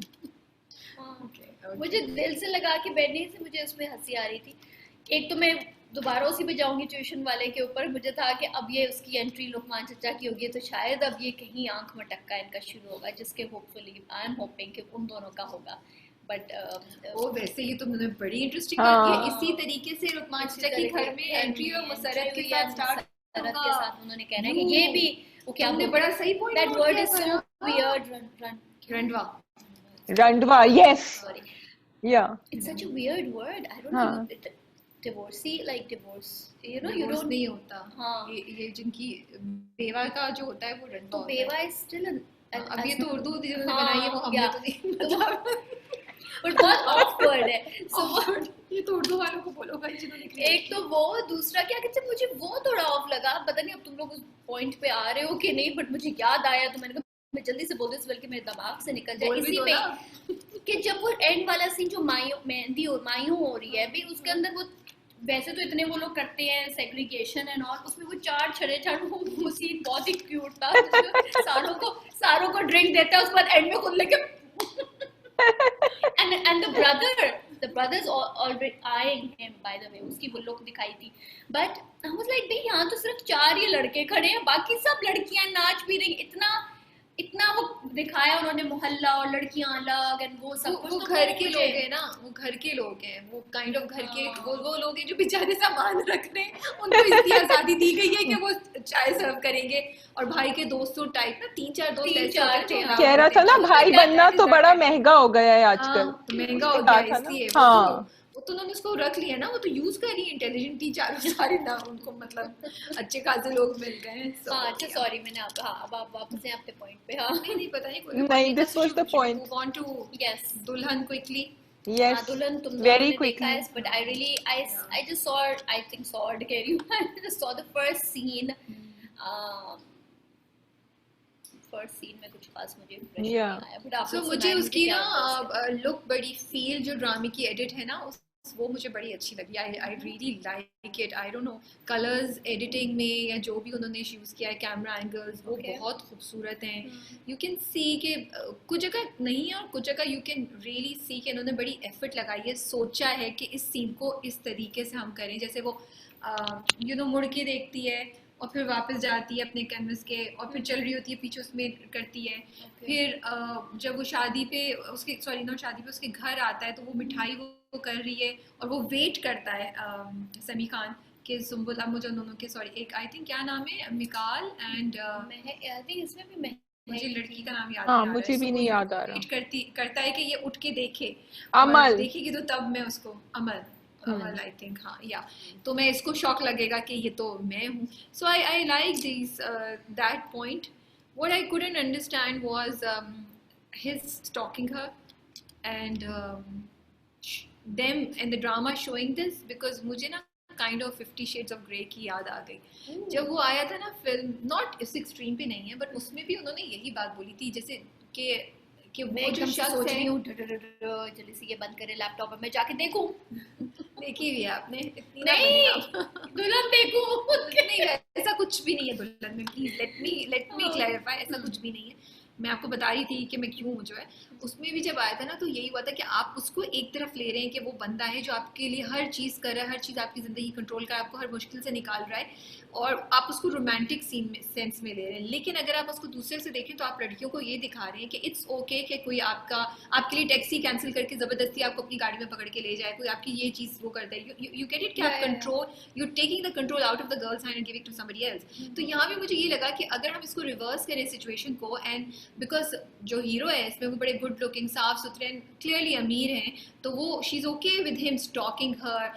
मुझे दिल से लगा के बैठने से मुझे उसमें हंसी आ रही थी। एक तो मैं दोबारा उसी पे जाऊंगी ट्यूशन वाले के ऊपर, मुझे था कि अब ये उसकी एंट्री लुकमान चचा की होगी, तो शायद अब ये कहीं आंख मटक्का इनका शुरू होगा, जिसके होपफुली आई एम होपिंग कि उन दोनों का होगा। बट वो वैसे ही तुमने बड़ी इंटरेस्टिंग बात की, इसी तरिके से लुकमान चचा के घर में एंट्री और मुसरत के साथ स्टार्ट मुसरत के साथ उन्होंने कहना है कि ये भी वो क्या हमने बड़ा सही point, that word is so weird, रंडवा, yes, yeah it's such a weird word, I don't know, divorcee, like divorce, you know, you don't नहीं होता। हाँ, ये जिनकी बेवा का जो होता है वो रंडवा, तो बेवा is still अब ये तो उर्दू जिन्होंने बनाई है वो हमने तो नहीं, बट बहुत ऑफ वर्ड है, सो ये तो उर्दू वालों को बोलो भाई जिन्होंने। एक तो वो, दूसरा क्या कहते हैं, मुझे वो थोड़ा ऑफ लगा, पता नहीं अब तुम लोग उस पॉइंट पे आ रहे हो कि नहीं, बट मुझे याद आया तो मैंने कहा मैं जल्दी से बोल दूं बल्कि मेरे दिमाग से निकल जाए इसी में, कि जब वो एंड वाला सीन जो मेहंदी मायूं हो रही है भी, उसके अंदर वो वैसे तो इतने वो लोग करते हैं सेग्रीगेशन एंड ऑल, उसमें वो चार छड़े वो सीन बहुत ही क्यूट था, सारों को ड्रिंक देता है, उसके बाद एंड में खुद लेके and the brothers already eyeing him by the way, उसकी वो look दिखाई थी, but I was like भाई यहाँ तो सिर्फ 4 ही लड़के खड़े हैं, बाकी सब लड़कियां नाच भी रही, इतना इतना वो दिखाया उन्होंने मोहल्ला और लड़कियां अलग एंड वो सब कुछ, वो तो घर के मुझे- लोग हैं ना, वो घर के लोग हैं, वो काइंड ऑफ घर के वो लोग हैं जो बेचारे सामान रख रहे हैं, उनको इतनी आजादी दी गई है कि वो चाय सर्व करेंगे, और भाई के दोस्तों टाइप ना 3-4 दोस्त तीन ऐसे चार होते हैं जो थे, कह रहा था ना भाई बनना तो बड़ा महंगा हो गया है हाँ, आजकल, तो महंगा हो उसने गया कहा था ना। इसलिए हाँ वो तो उन्होंने उसको रख लिया ना, वो तो यूज कर रही है इंटेलिजेंट चारों सारे ना, उनको मतलब अच्छे खासे लोग मिल गए हैं। So, हाँ अच्छा सॉरी मैंने आप हाँ अब आप वापस हैं आपके पॉइंट पे। हाँ नहीं पता नहीं नहीं, this was the point. move on to yes दुल्हन क्विकली। yes हाँ दुल्हन तुम very लोगों ने देखा quickly. है, but I really I just saw, I think saw it, कह रही हूँ I just saw the first scene. First scene में कुछ खास मुझे impression Yeah. नहीं आया, but आप सो लोग मुझे सुनाएं उसकी क्या ना था उसमें। लुक बड़ी फील जो ड्रामे की एडिट है ना वो मुझे बड़ी अच्छी लगी। I really like it. I don't no colours editing में या जो भी उन्होंने यूज़ किया है, कैमरा एंगल्स वो Okay. बहुत खूबसूरत हैं। यू कैन सी कि कुछ जगह नहीं है और कुछ जगह यू कैन रियली सी कि इन्होंने बड़ी एफर्ट लगाई है, सोचा है कि इस सीन को इस तरीके से हम करें, जैसे वो मुड़ के देखती है और फिर वापस जाती है अपने कैनवस के और फिर चल रही होती है पीछे उसमें करती है। फिर जब वो शादी पे उसके सॉरी नॉट शादी पे उसके घर आता है तो वो मिठाई वो कर रही है और वो वेट करता है समी खान के सुम्बुल, अब मुझे दोनों के सॉरी एक आई थिंक क्या नाम है मिकाल एंड आई थिंक इसमें भी मैं मुझे लड़की का नाम याद हाँ, नहीं आ रहा है। मुझे भी So, नहीं वो याद आ रहा। वेट करता है कि ये उठ के देखे, अमल। और देखेगी तो तब मैं उसको अमल आई थिंक हाँ या तो मैं इसको शॉक लगेगा कि ये तो मैं हूँ। So I like this that point. What I couldn't understand was his stalking her and them and the drama showing this, because मुझे ना kind of 50 shades of grey की याद आ गई जब वो आया था ना फिल्म। नॉट इस एक्सट्रीम पे नहीं है बट उसमें भी उन्होंने यही बात बोली थी, जैसे कि मैं वो जो एकदम से शख्स सोच है रही हूँ जल्दी से ये बंद करे लैपटॉप और मैं जाके देखूं। देखी हुई है आपने इतनी ना नहीं बनी आप। दुल्हन देखूं। नहीं ऐसा कुछ भी नहीं है दुल्हन में, प्लीज लेट मी क्लैरिफाई, ऐसा कुछ भी नहीं है। मैं आपको बता रही थी कि मैं क्यों जो है उसमें भी जब आया था ना तो यही हुआ था कि आप उसको एक तरफ ले रहे हैं कि वो बंदा है जो आपके लिए हर चीज़ कर रहा है, हर चीज़ आपकी ज़िंदगी कंट्रोल कर, आपको हर मुश्किल से निकाल रहा है, और आप उसको रोमांटिक सीन में सेंस में ले रहे हैं। लेकिन अगर आप उसको दूसरे से देखें तो आप लड़कियों को ये दिखा रहे हैं कि इट्स ओके कि कोई आपके लिए टैक्सी कैंसिल करके ज़बरदस्ती आपको अपनी गाड़ी में पकड़ के ले जाए, कोई आपकी ये चीज़ वो करता है। यू गेट इट कि आप control, you taking the control out of the girl's hand and giving to somebody else. तो यहाँ भी मुझे ये लगा कि अगर हम इसको रिवर्स करें सिचुएशन को, एंड बिकॉज जो हीरो है इसमें वो बड़े गुड लुकिंग साफ सुथरे एंड क्लियरली अमीर हैं, तो वो she is okay with him stalking her,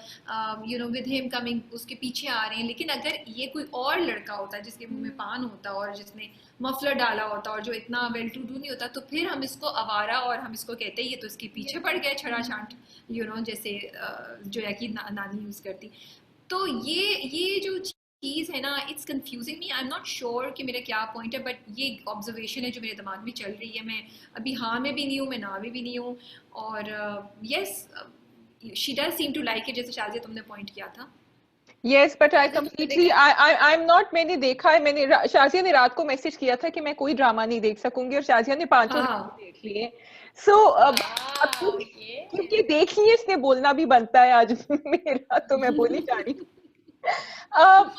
with him coming, उसके पीछे आ रहे हैं। लेकिन अगर ये कोई और लड़का होता है जिसके मुंह में पान होता और जिसने मफलर डाला होता और जो इतना वेल टू डू नहीं होता, तो फिर हम इसको आवारा और हम इसको कहते हैं ये तो इसके पीछे पड़ गया छड़ा छांट, जैसे जो है कि नानी यूज़ करती। तो ये जो चीज़ है ना, it's confusing me. I am not sure कि मेरा क्या पॉइंट है, बट ये ऑब्जर्वेशन है जो मेरे दिमाग में चल रही है। मैं अभी हाँ में भी नहीं हूँ, मैं ना में भी नहीं हूँ, और yes she does seem to like it, जैसे शाजिया तुमने पॉइंट किया था। Yes, but I completely, I'm not, मैंने देखा है, शाजिया ने रात को मैसेज किया था कि मैं कोई ड्रामा नहीं देख सकूंगी, और शाजिया ने 5 ड्रामा देख लिए। So क्योंकि देख लिए इसने बोलना भी बनता है आज मेरा, तो मैं बोली जा रही हूँ।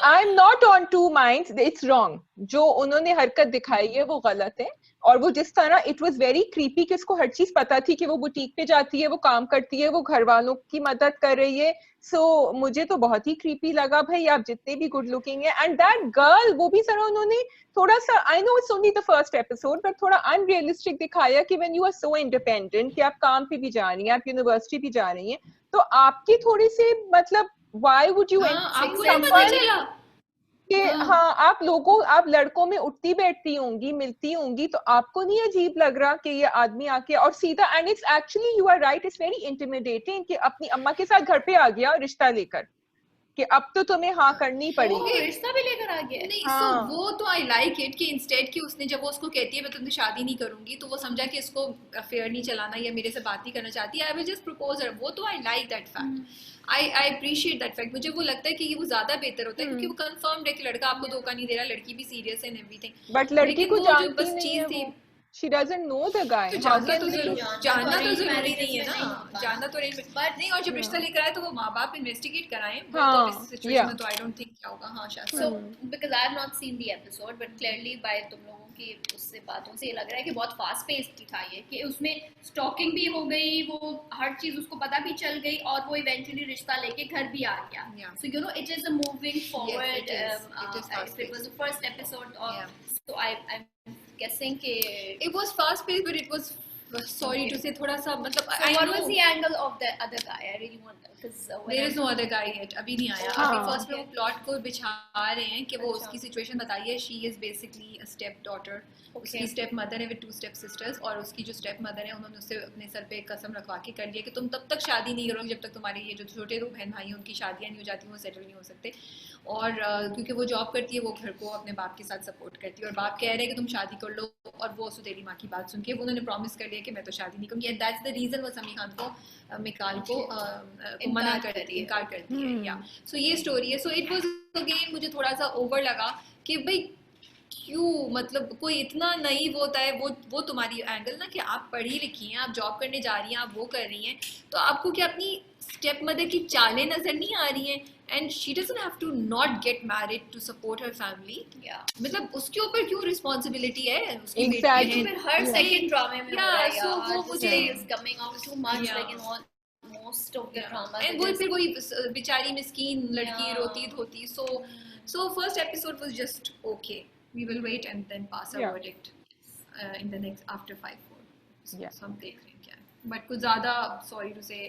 I'm not on two minds. It's wrong. जो उन्होंने हरकत दिखाई है वो गलत है, और वो जिस तरह इट वाज वेरी क्रीपी कि उसको हर चीज पता थी कि वो बुटीक पे जाती है, वो काम करती है, वो घर वालों की मदद कर रही है। मुझे तो बहुत ही क्रीपी लगा। भाई आप जितने भी गुड लुकिंग है, एंड दैट गर्ल, वो भी जरा उन्होंने थोड़ा सा, I know it's only the first episode, but थोड़ा अनरियलिस्टिक दिखाया कि when you are so independent कि आप काम पे भी जा रही हैं, आप यूनिवर्सिटी भी जा रही हैं, तो आपकी थोड़ी सी मतलब why would you आपको नहीं पता चला कि हाँ आप लड़कों में उठती बैठती होंगी, मिलती होंगी, तो आपको नहीं अजीब लग रहा कि ये आदमी आके और सीधा, and it's actually you are right, it's very intimidating कि अपनी अम्मा के साथ घर पे आ गया रिश्ता लेकर कि अब तो तुम्हें हाँ करनी पड़ेगी, रिश्ता भी लेकर आ गया। नहीं हाँ। वो तो आई लाइक इट कि इंस्टेड कि उसने जब वो उसको कहती है मैं तुमसे शादी नहीं करूंगी, तो वो समझा कि इसको अफेयर नहीं चलाना या मेरे से बात नहीं करना चाहती, आई विल जस्ट प्रपोज हर। वो तो I like that fact, I appreciate that fact. मुझे वो लगता है कि ये वो ज्यादा बेहतर होता है क्योंकि वो कंफर्म्ड है कि लड़का आपको धोखा नहीं दे रहा, लड़की भी सीरियस है एंड एवरीथिंग। बट लड़की को जानती बस चीज थी she doesn't know the guy. तो How जानना can तो they? जानना तो arrange जरूरी marriages नहीं है में ना, नहीं होता। जानना तो arrange But नहीं, और जब रिश्ता लेकर आए तो वो माँ बाप इन्वेस्टिगेट कराएं, वो तो हाँ, इस सिचुएशन yeah. में तो आई डोंट थिंक क्या होगा। हाँ शायद So, because I have not seen the episode, but clearly by तुम लोगों की उससे बातों से ये लग रहा है कि बहुत फास्ट पेस्ड था ये, कि उसमें स्टॉकिंग भी हो गई, वो हर चीज उसको पता भी चल गई, और वो इवेंचुअली रिश्ता लेके घर भी आ गया। Yeah. So you know it is a moving forward. it is fast it was the first episode of. Yeah. So I'm guessing कि. It was fast paced, but it was sorry to say थोड़ा सा मतलब So I what know was the angle of the other guy? I really wonder because there is no other guy yet, अभी नहीं आया। हाँ. अभी first में वो प्लॉट को बिछा रहे हैं कि वो अच्छा. उसकी सिचुएशन बताइए। She is basically a step daughter, उसकी स्टेप मदर है विद 2 स्टेप सिस्टर्स, और उसकी जो स्टेप मदर है उन्होंने उससे अपने सर पे कसम रखवा के कर लिया कि तुम तब तक शादी नहीं करोगे जब तक तुम्हारे ये जो छोटे 2 बहन भाई हैं उनकी शादियां नहीं हो जाती, वो सेटल नहीं हो सकते। और क्योंकि वो जॉब करती है, वो घर को अपने बाप के साथ सपोर्ट करती है, और बाप कह रहे हैं कि तुम शादी कर लो, और वो सुतेली माँ की बात सुन के उन्होंने प्रॉमिस कर लिया कि मैं तो शादी नहीं करूँगी। एंड दैट्स द रीजन वो समी खान को मिकाल को मना करती है, इनकार करती है। या सो ये स्टोरी है। सो इट वाज अगेन मुझे थोड़ा सा ओवर लगा कि भाई क्यों, मतलब कोई इतना नईव होता है। वो तुम्हारी एंगल ना कि आप पढ़ी लिखी हैं, आप जॉब करने जा रही हैं, आप वो कर रही हैं, तो आपको क्या अपनी स्टेप मदर की चालें नजर नहीं आ रही हैं? And she doesn't have to not get married to support her family. मतलब उसके ऊपर क्यों रिस्पॉन्सिबिलिटी है? उसकी Exactly. बेटी है। हर सेकंड ड्रामे में हो रहा है so यार, वो मुझे is coming out too much Yeah. like in all most of the dramas. And वो फिर वही बेचारी मिस्कीन लड़की Yeah. रोती धोती। So first episode was just okay, we will wait and then pass a Yeah. Verdict in the next after 5-4। Yeah. हम देख रहे हैं क्या है, बट कुछ ज्यादा सॉरी टू से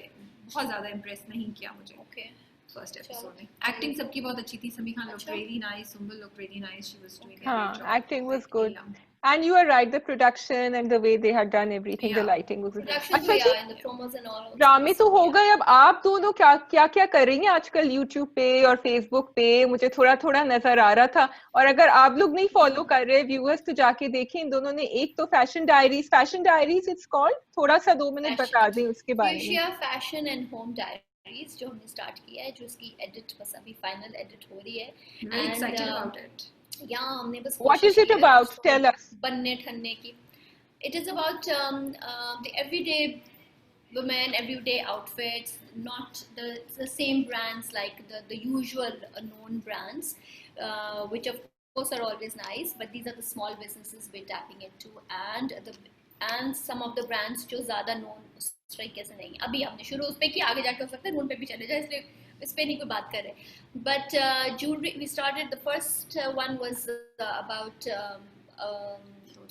बहुत ज्यादा इम्प्रेस नहीं किया मुझे Okay. फर्स्ट चलो. एपिसोड में। एक्टिंग सबकी बहुत अच्छी थी, समी खान looked अच्छा. really nice, Sumbul looked really nice, she was doing a हाँ, great job. acting was good. Yeah. And you are right, the production and the way they had done everything, the Yeah. lighting was good. Production अच्छा भी जी, yeah, in the promos and all. ड्रामे तो हो गए, अब आप दोनों क्या क्या कर रही हैं आजकल यूट्यूब पे और फेसबुक पे? मुझे थोड़ा थोड़ा नजर आ रहा था, और अगर आप लोग नहीं फॉलो कर रहे व्यूअर्स तो जाके देखें। इन दोनों ने एक तो फैशन डायरीज इट्स कॉल्ड, थोड़ा सा 2 मिनट बता दें उसके बारे में। Fuchsia Fashion and Home Diaries जो हमने स्टार्ट किया है, जो इसकी एडिट बस अभी फाइनल एडिट हो रही है। Very excited about it. यहाँ हमने बस What कोशिश is it की है about? उसको Tell us. बनने ठनने की। It is about the everyday women, everyday outfits, not the same brands like the usual known brands, which of course are always nice, but these are the small businesses we're tapping into, and some of the brands जो ज़्यादा known उस तरीके से नहीं। अभी हमने शुरू उस पे की, आगे जाके हो सकता है नोन पे भी चले जाए, इसलिए इस पे नहीं कोई बात कर रहे। But jewelry, we started, the first one was about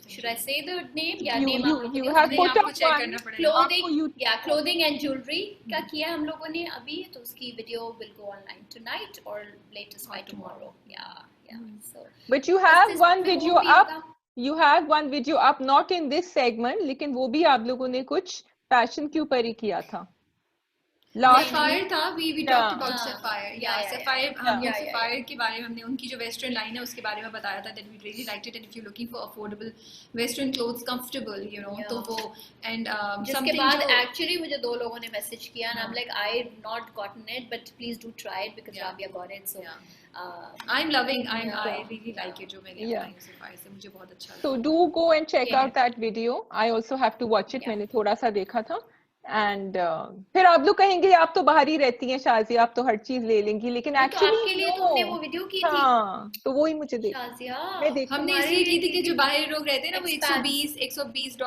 should I say the name? Yeah, name you have नहीं, put आपको up check one करना पड़ेगा। clothing, आपको yeah, clothing and jewelry का किया हम लोगों ने अभी, तो उसकी video will go online tonight or latest by tomorrow. Yeah. So But you have this one पे वो video भी up. होगा। You have one video up, not in this segment, लेकिन वो भी आप लोगों ने कुछ फैशन के ऊपर ही किया था लास्ट Sapphire था, we Yeah. talked about हाँ. Sapphire. Yeah, Yeah, yeah, Sapphire, yeah. हमने Yeah, Sapphire के बारे में, हमने उनकी जो वेस्टर्न लाइन है उसके बारे में बताया था, that we really liked it, and if you're looking for affordable western clothes, comfortable, you know, तो वो and जिसके something बाद जो actually मुझे 2 लोगों ने मैसेज किया and I'm like I've not gotten it but please do try it because Yeah. Rabia got it, so Yeah. I really like it जो मैंने Yeah. अपनाई Sapphire से, मुझे बहुत अच्छा So लगा। do go and check Yeah. out that video. I also have to watch it. Yeah. मैंने थोड़ा सा देखा था। And फिर आप लोग कहेंगे आप तो बाहर ही रहती हैं शाजिया, आप तो हर चीज ले लेंगी, लेकिन तो एक्चुअली आपके लिए तो हमने वो वीडियो की थी हाँ, तो वो ही मुझे देख शाजिया। मैं देखूं। हमने इसलिए की थी कि जो बाहर लोग रहते हैं ना, वो Expats. $120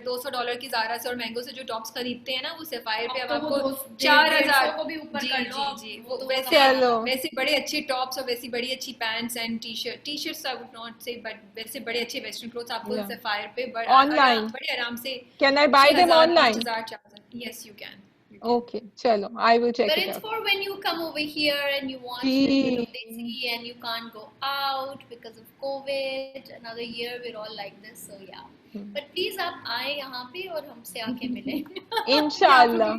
$200 की ज़ारा से और मैंगो से जो टॉप्स खरीदते हैं ना, वो सैफायर पे अब अब तो वो आपको 4,500 को भी 4,000 ऊपर जी कर लो, जी जी वो वो तो वैसे चलो। वैसे बड़े अच्छे टॉप्स और वैसी बड़ी अच्छी pants and t-shirts I would not say, but वैसे बड़े अच्छे वेस्टर्न क्लोथ्स आपको Yeah. सैफायर पे Online. बड़े आराम से Can I buy them 6,000 online? 5,000 4,000 yes you can. Okay, चलो, I will check but it it's out. for when you come over here and you want Gee. a little bit busy and you can't go out because of COVID. Another year we're all like this, so yeah. But please आप आए यहाँ पे और हमसे आके मिले। इंशाल्लाह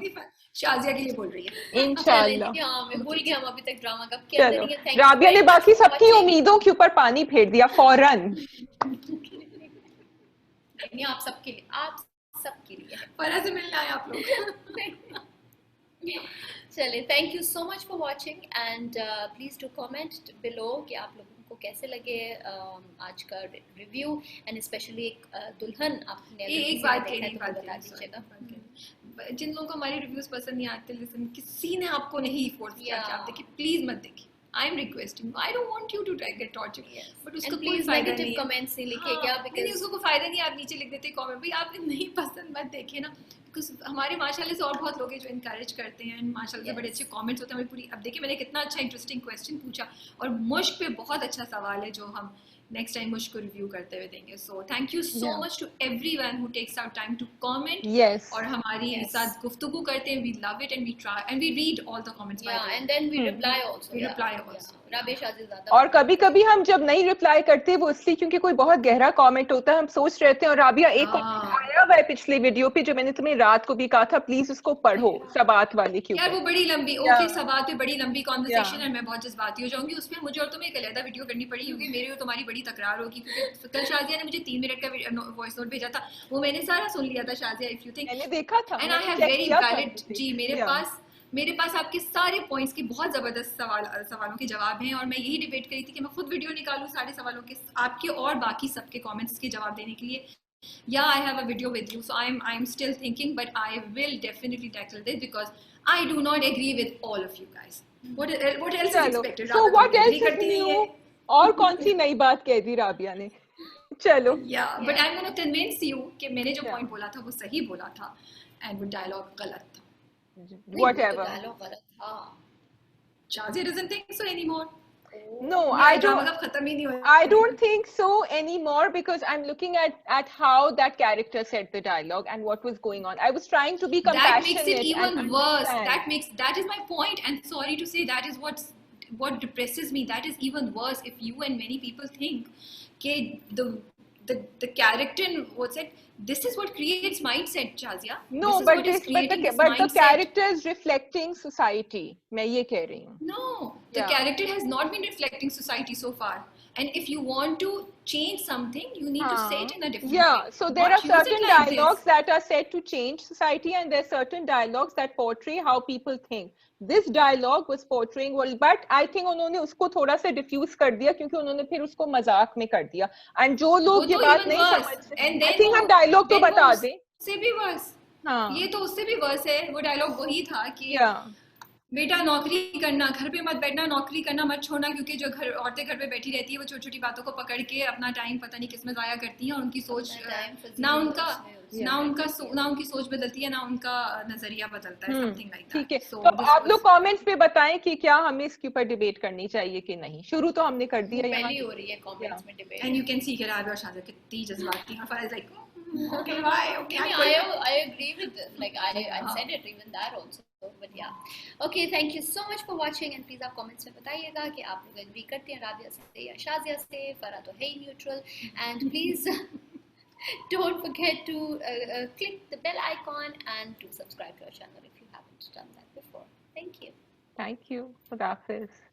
शाजिया के लिए बोल रही है। इंशाल्लाह। चलिए, हाँ मैं भूल गया हम अभी तक ड्रामा कब किया। चलो, Thank you राबिया ने very much बाकी for सबकी watching. उम्मीदों के ऊपर पानी फेर दिया फौरन। नहीं, आप सबके लिए है। फरा से मिलना है आप लोग। चलिए, thank you so much for watching and please do comment below कि आप लोगों को आपको कैसे लगे आज का रिव्यू, एंड स्पेशली एक दुल्हन आपने एक बात देखा है कहनी, तो वो बता दीजिएगा। जिन लोगों को हमारे रिव्यूज पसंद नहीं आते, लिसन, किसी ने आपको नहीं फोर्स किया कि आप देखिए, प्लीज मत देखिए। I am requesting, I don't want you to get torture, but उसका कोई फायदा नहीं है। कमेंट्स नहीं लिखिएगा, नहीं, उसको कोई फायदा नहीं है, आप नीचे लिख देते कमेंट, भाई आप नहीं पसंद मत देखिए ना, बिकॉज हमारे माशाल्लाह से और बहुत लोग हैं जो इनकरेज करते हैं, माशाल्लाह से बड़े अच्छे कमेंट्स होते हैं हमारी पूरी। अब देखिए मैंने कितना अच्छा इंटरेस्टिंग क्वेश्चन पूछा, और मुश्क पे बहुत अच्छा सवाल है जो हम नेक्स्ट टाइम मुश्क को रिव्यू करते हुए देंगे। So thank you so much to everyone who takes out time to comment और हमारी साथ गुफ्तगू करते हैं। We love it and we try and we read all the comments, and then we reply also, we reply also. Rabia शादी ज़्यादा, और कभी कभी हम जब नहीं रिप्लाई करते वो इसलिए क्योंकि कोई बहुत गहरा कमेंट होता है, हम सोच रहे थे। और राबिया एक आया हुआ है पिछली वीडियो पे जो मैंने तुम्हें रात को भी कहा था, प्लीज उसको पढ़ो, सबात वाली के यार वो बड़ी लंबी, ओके सबात पे बड़ी लंबी कॉन्वर्सेशन है, मैं बहुत जज्बाती हो जाऊंगी उसमें, मुझे और तुम्हें एक अलग वीडियो करनी पड़ी क्योंकि मेरी और तुम्हारी बड़ी तकरार होगी। क्योंकि कल शाजिया ने मुझे 3 मिनट का वॉइस नोट भेजा था, वो मैंने सारा सुन लिया था शाजिया, इफ यू थिंक मैंने देखा था, and I have very valid, जी मेरे पास आपके सारे पॉइंट्स के बहुत जबरदस्त सवालों के जवाब हैं, और मैं यही डिबेट करी थी कि मैं खुद वीडियो निकालूं सारे सवालों के, आपके और बाकी सबके कमेंट्स के जवाब देने के लिए। Yeah, I have a video with you, so I'm still thinking, but I will definitely tackle this because I do not agree with all of you guys. What else is expected? So what else is new? और कौन सी नई बात कह दी राबिया ने? चलो। Yeah, but I'm going to convince you कि मैंने जो point बोला था वो सही बोला था, and वो dialogue गलत था. Whatever. dialogue गलत था. Shazia doesn't think so anymore. No, I don't think so anymore, because I'm looking at how that character said the dialogue and what was going on. I was trying to be compassionate. That makes it even worse. That is my point, and sorry to say that is what depresses me. That is even worse if you and many people think that the character, what's it? This is what creates mindset, Shazia. No, but the character is reflecting society. मैं ये कह रही हूँ. No, the character has not been reflecting society so far. And if you want to change something, you need to say it in a different way. Yeah, so there are certain dialogues that are said to change society, and there are certain dialogues that portray how people think. This dialogue was portraying well, but I think उन्होंने उसको थोड़ा सा diffuse कर दिया क्योंकि उन्होंने फिर उसको मजाक में कर दिया. And जो लोग ये बात नहीं समझते, I think हम dialogue तो बता दें. उससे भी worse. हाँ. ये तो उससे भी worse है. वो dialogue वही था कि बेटा नौकरी करना, घर पे मत बैठना, नौकरी करना मत छोड़ना, क्योंकि जो औरतें घर पे बैठी रहती है वो छोटी छोटी बातों को पकड़ के अपना टाइम पता नहीं किसमें जाया करती हैं, और उनकी सोच ना उनकी सोच बदलती है, ना उनका नजरिया बदलता है, समथिंग लाइक दैट. ठीक है, तो आप लोग कमेंट्स पे बताएं कि क्या हमें इसके ऊपर डिबेट करनी चाहिए कि नहीं. शुरू तो हमने कर दिया, पहली हो रही है कमेंट्स में debate, and you can see कि राबिया और शाजिया कितनी जज्बाती हैं. For like okay, why? Okay, I agree with this. Like I said it even that also. But yeah, okay. Thank you so much for watching, and please आप comments में बताइएगा कि आप लोग agree करते हैं राबिया से या शाजिया से. फरा तो है ही neutral, and please don't forget to click the bell icon and to subscribe to our channel if you haven't done that before. Thank you. Thank you. Khudafis.